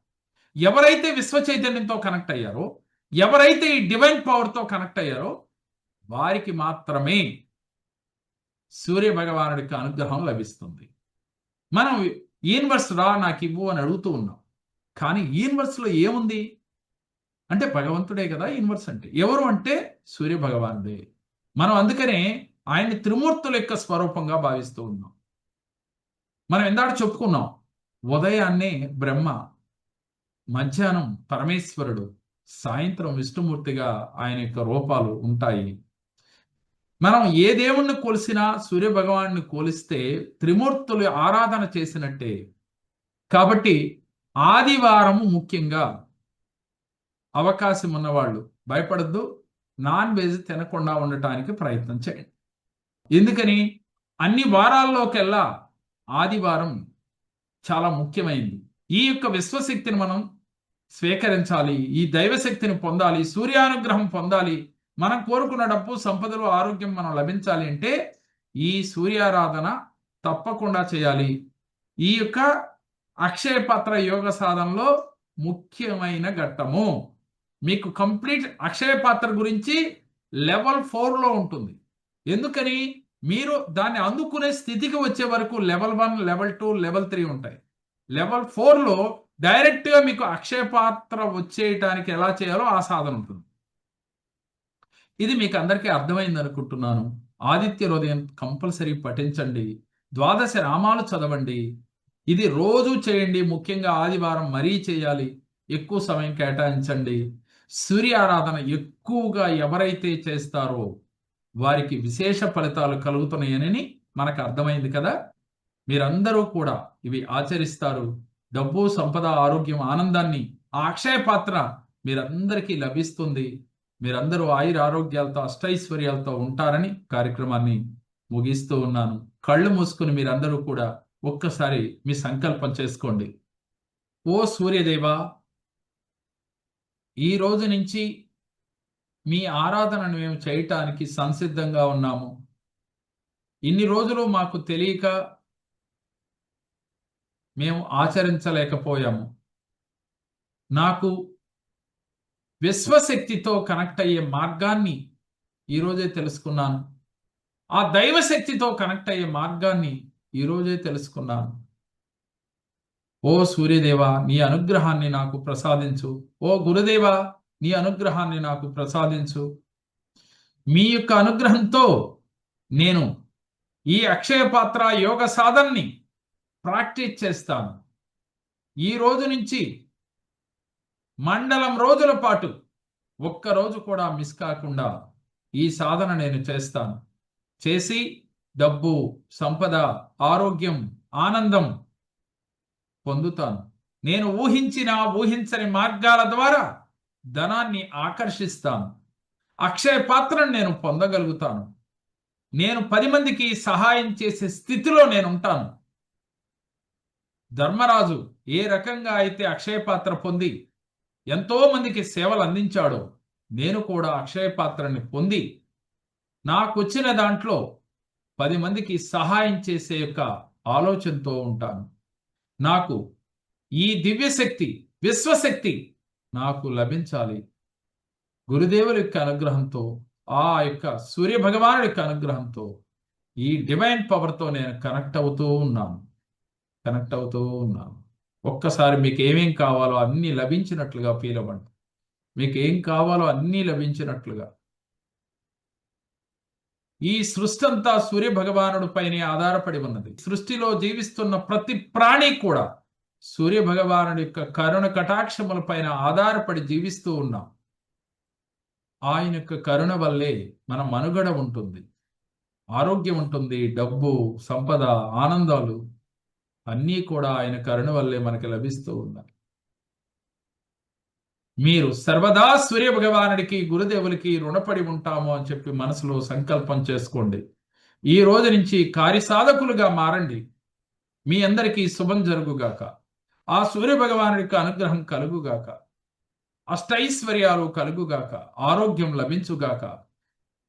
Speaker 1: ఎవరైతే విశ్వ చైతన్యంతో కనెక్ట్ అయ్యారో, ఎవరైతే ఈ డివైన్ పవర్తో కనెక్ట్ అయ్యారో వారికి మాత్రమే సూర్య భగవానుడికి అనుగ్రహం లభిస్తుంది. మనం యూనివర్స్ రా నాకు ఇవ్వు అని అడుగుతూ ఉన్నాం. కానీ యూనివర్స్లో ఏముంది అంటే భగవంతుడే కదా యూనివర్స్ అంటే. ఎవరు అంటే సూర్య భగవానుడే. మనం అందుకనే ఆయన్ని త్రిమూర్తుల యొక్క స్వరూపంగా భావిస్తూ ఉన్నాం. మనం ఇందాక చెప్పుకున్నాం, ఉదయాన్నే బ్రహ్మ, మధ్యాహ్నం పరమేశ్వరుడు, సాయంత్రం విష్ణుమూర్తిగా ఆయన యొక్క రూపాలు ఉంటాయి. మనం ఏ దేవుణ్ణి కొలిసినా సూర్య భగవాన్ని కొలిస్తే త్రిమూర్తులు ఆరాధన చేసినట్టే. కాబట్టి ఆదివారము ముఖ్యంగా అవకాశం ఉన్నవాళ్ళు భయపడద్దు, నాన్ వెజ్ తినకుండా ఉండటానికి ప్రయత్నం చేయండి. ఎందుకని అన్ని వారాల్లోకెల్లా ఆదివారం చాలా ముఖ్యమైనది. ఈ యొక్క విశ్వశక్తిని మనం స్వీకరించాలి, ఈ దైవశక్తిని పొందాలి, సూర్యానుగ్రహం పొందాలి. మనం కోరుకున్న డబ్బు, సంపదలు, ఆరోగ్యం మనం లభించాలి అంటే ఈ సూర్యారాధన తప్పకుండా చేయాలి. ఈ యొక్క అక్షయ పాత్ర యోగ సాధనలో ముఖ్యమైన ఘట్టము. మీకు కంప్లీట్ అక్షయ పాత్ర గురించి లెవెల్ 4లో ఉంటుంది. ఎందుకని మీరు దాన్ని అందుకునే స్థితికి వచ్చే వరకు లెవెల్ 1, లెవెల్ 2, లెవెల్ 3 ఉంటాయి. లెవెల్ 4లో డైరెక్ట్గా మీకు అక్షయ పాత్ర వచ్చేయటానికి ఎలా చేయాలో ఆ సాధన ఉంటుంది. ఇది మీకు అందరికీ అర్థమైంది అనుకుంటున్నాను. ఆదిత్య హృదయం కంపల్సరీ పఠించండి, ద్వాదశ నామాలు చదవండి. ఇది రోజు చేయండి, ముఖ్యంగా ఆదివారం మరీ చేయాలి. ఎక్కువ సమయం కేటాయించండి. సూర్యారాధన ఎక్కువగా ఎవరైతే చేస్తారో వారికి విశేష ఫలితాలు కలుగుతున్నాయని మనకు అర్థమైంది కదా. మీరందరూ కూడా ఇవి ఆచరిస్తారు. డబ్బు, సంపద, ఆరోగ్యం, ఆనందాన్ని ఆ అక్షయ పాత్ర మీరందరికీ లభిస్తుంది. మీరందరూ ఆయుర ఆరోగ్యాలతో, అష్టైశ్వర్యాలతో ఉంటారని కార్యక్రమాన్ని ముగిస్తూ ఉన్నాను. కళ్ళు మూసుకుని మీరందరూ కూడా ఒక్కసారి మీ సంకల్పం చేసుకోండి. ఓ సూర్యదేవా, ఈ రోజు నుంచి మీ ఆరాధనను మేము చేయటానికి సంసిద్ధంగా ఉన్నాము. ఇన్ని రోజులు మాకు తెలియక మేము ఆచరించలేకపోయాము. నాకు విశ్వశక్తితో కనెక్ట్ అయ్యే మార్గాన్ని ఈరోజే తెలుసుకున్నాను. ఆ దైవశక్తితో కనెక్ట్ అయ్యే మార్గాన్ని ఈరోజే తెలుసుకున్నాను. ఓ సూర్యదేవా, నీ అనుగ్రహాన్ని నాకు ప్రసాదించు. ఓ గురుదేవా, నీ అనుగ్రహాన్ని నాకు ప్రసాదించు. మీ యొక్క అనుగ్రహంతో నేను ఈ అక్షయ పాత్ర యోగ సాధనని ప్రాక్టీస్ చేస్తాను. ఈ రోజు నుంచి మండలం రోజుల పాటు ఒక్కరోజు కూడా మిస్ కాకుండా ఈ సాధన నేను చేస్తాను. చేసి డబ్బు, సంపద, ఆరోగ్యం, ఆనందం పొందుతాను. నేను ఊహించిన ఊహించని మార్గాల ద్వారా ధనాన్ని ఆకర్షిస్తాను. అక్షయ పాత్రను నేను పొందగలుగుతాను. నేను 10 మందికి సహాయం చేసే స్థితిలో నేను ఉంటాను. ధర్మరాజు ఏ రకంగా అయితే అక్షయ పాత్ర పొంది ఎంతో మందికి సేవలు అందించాడో, నేను కూడా అక్షయ పాత్రని పొంది నాకొచ్చిన దాంట్లో 10 మందికి సహాయం చేసే యొక్క ఆలోచనతో ఉంటాను. నాకు ఈ దివ్యశక్తి, విశ్వశక్తి నాకు లభించాలి. గురుదేవుల యొక్క అనుగ్రహంతో, ఆ యొక్క సూర్య భగవానుడి యొక్క అనుగ్రహంతో, ఈ డివైన్ పవర్తో నేను కనెక్ట్ అవుతూ ఉన్నాను. కనెక్ట్ అవుతూ ఉన్నాను. ఒక్కసారి మీకు ఏమేం కావాలో అన్నీ లభించినట్లుగా ఫీల్ అవ్వండి. మీకు ఏం కావాలో అన్నీ లభించినట్లుగా. ఈ సృష్టి అంతా సూర్య భగవానుడి పైనే ఆధారపడి ఉన్నది. సృష్టిలో జీవిస్తున్న ప్రతి ప్రాణి కూడా సూర్య భగవానుడి యొక్క కరుణ కటాక్షముల పైన ఆధారపడి జీవిస్తూ ఉన్నాం. ఆయన యొక్క కరుణ వల్లే మన మనుగడ ఉంటుంది, ఆరోగ్యం ఉంటుంది, డబ్బు, సంపద, ఆనందాలు అన్నీ కూడా ఆయన కరుణ వల్లే మనకి లభిస్తూ ఉన్నాయి. మీరు సర్వదా సూర్య భగవానుడికి, గురుదేవులకి రుణపడి ఉంటాము అని చెప్పి మనసులో సంకల్పం చేసుకోండి. ఈ రోజు నుంచి కార్యసాధకులుగా మారండి. మీ అందరికీ శుభం జరుగుగాక. ఆ సూర్య భగవానుడికి అనుగ్రహం కలుగుగాక. అష్టైశ్వర్యాలు కలుగుగాక. ఆరోగ్యం లభించుగాక.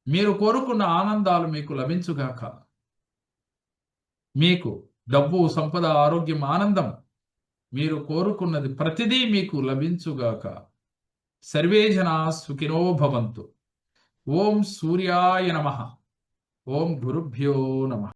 Speaker 1: మీరు కోరుకున్న ఆనందాలు మీకు లభించుగాక. మీకు డబ్బు, సంపద, ఆరోగ్యం, ఆనందం మీరు కోరుకున్నది ప్రతిదీ మీకు లభించుగాక. సర్వే జనా సుఖినో భవంతు. ఓం సూర్యాయ నమః. ఓం గురుభ్యో నమః.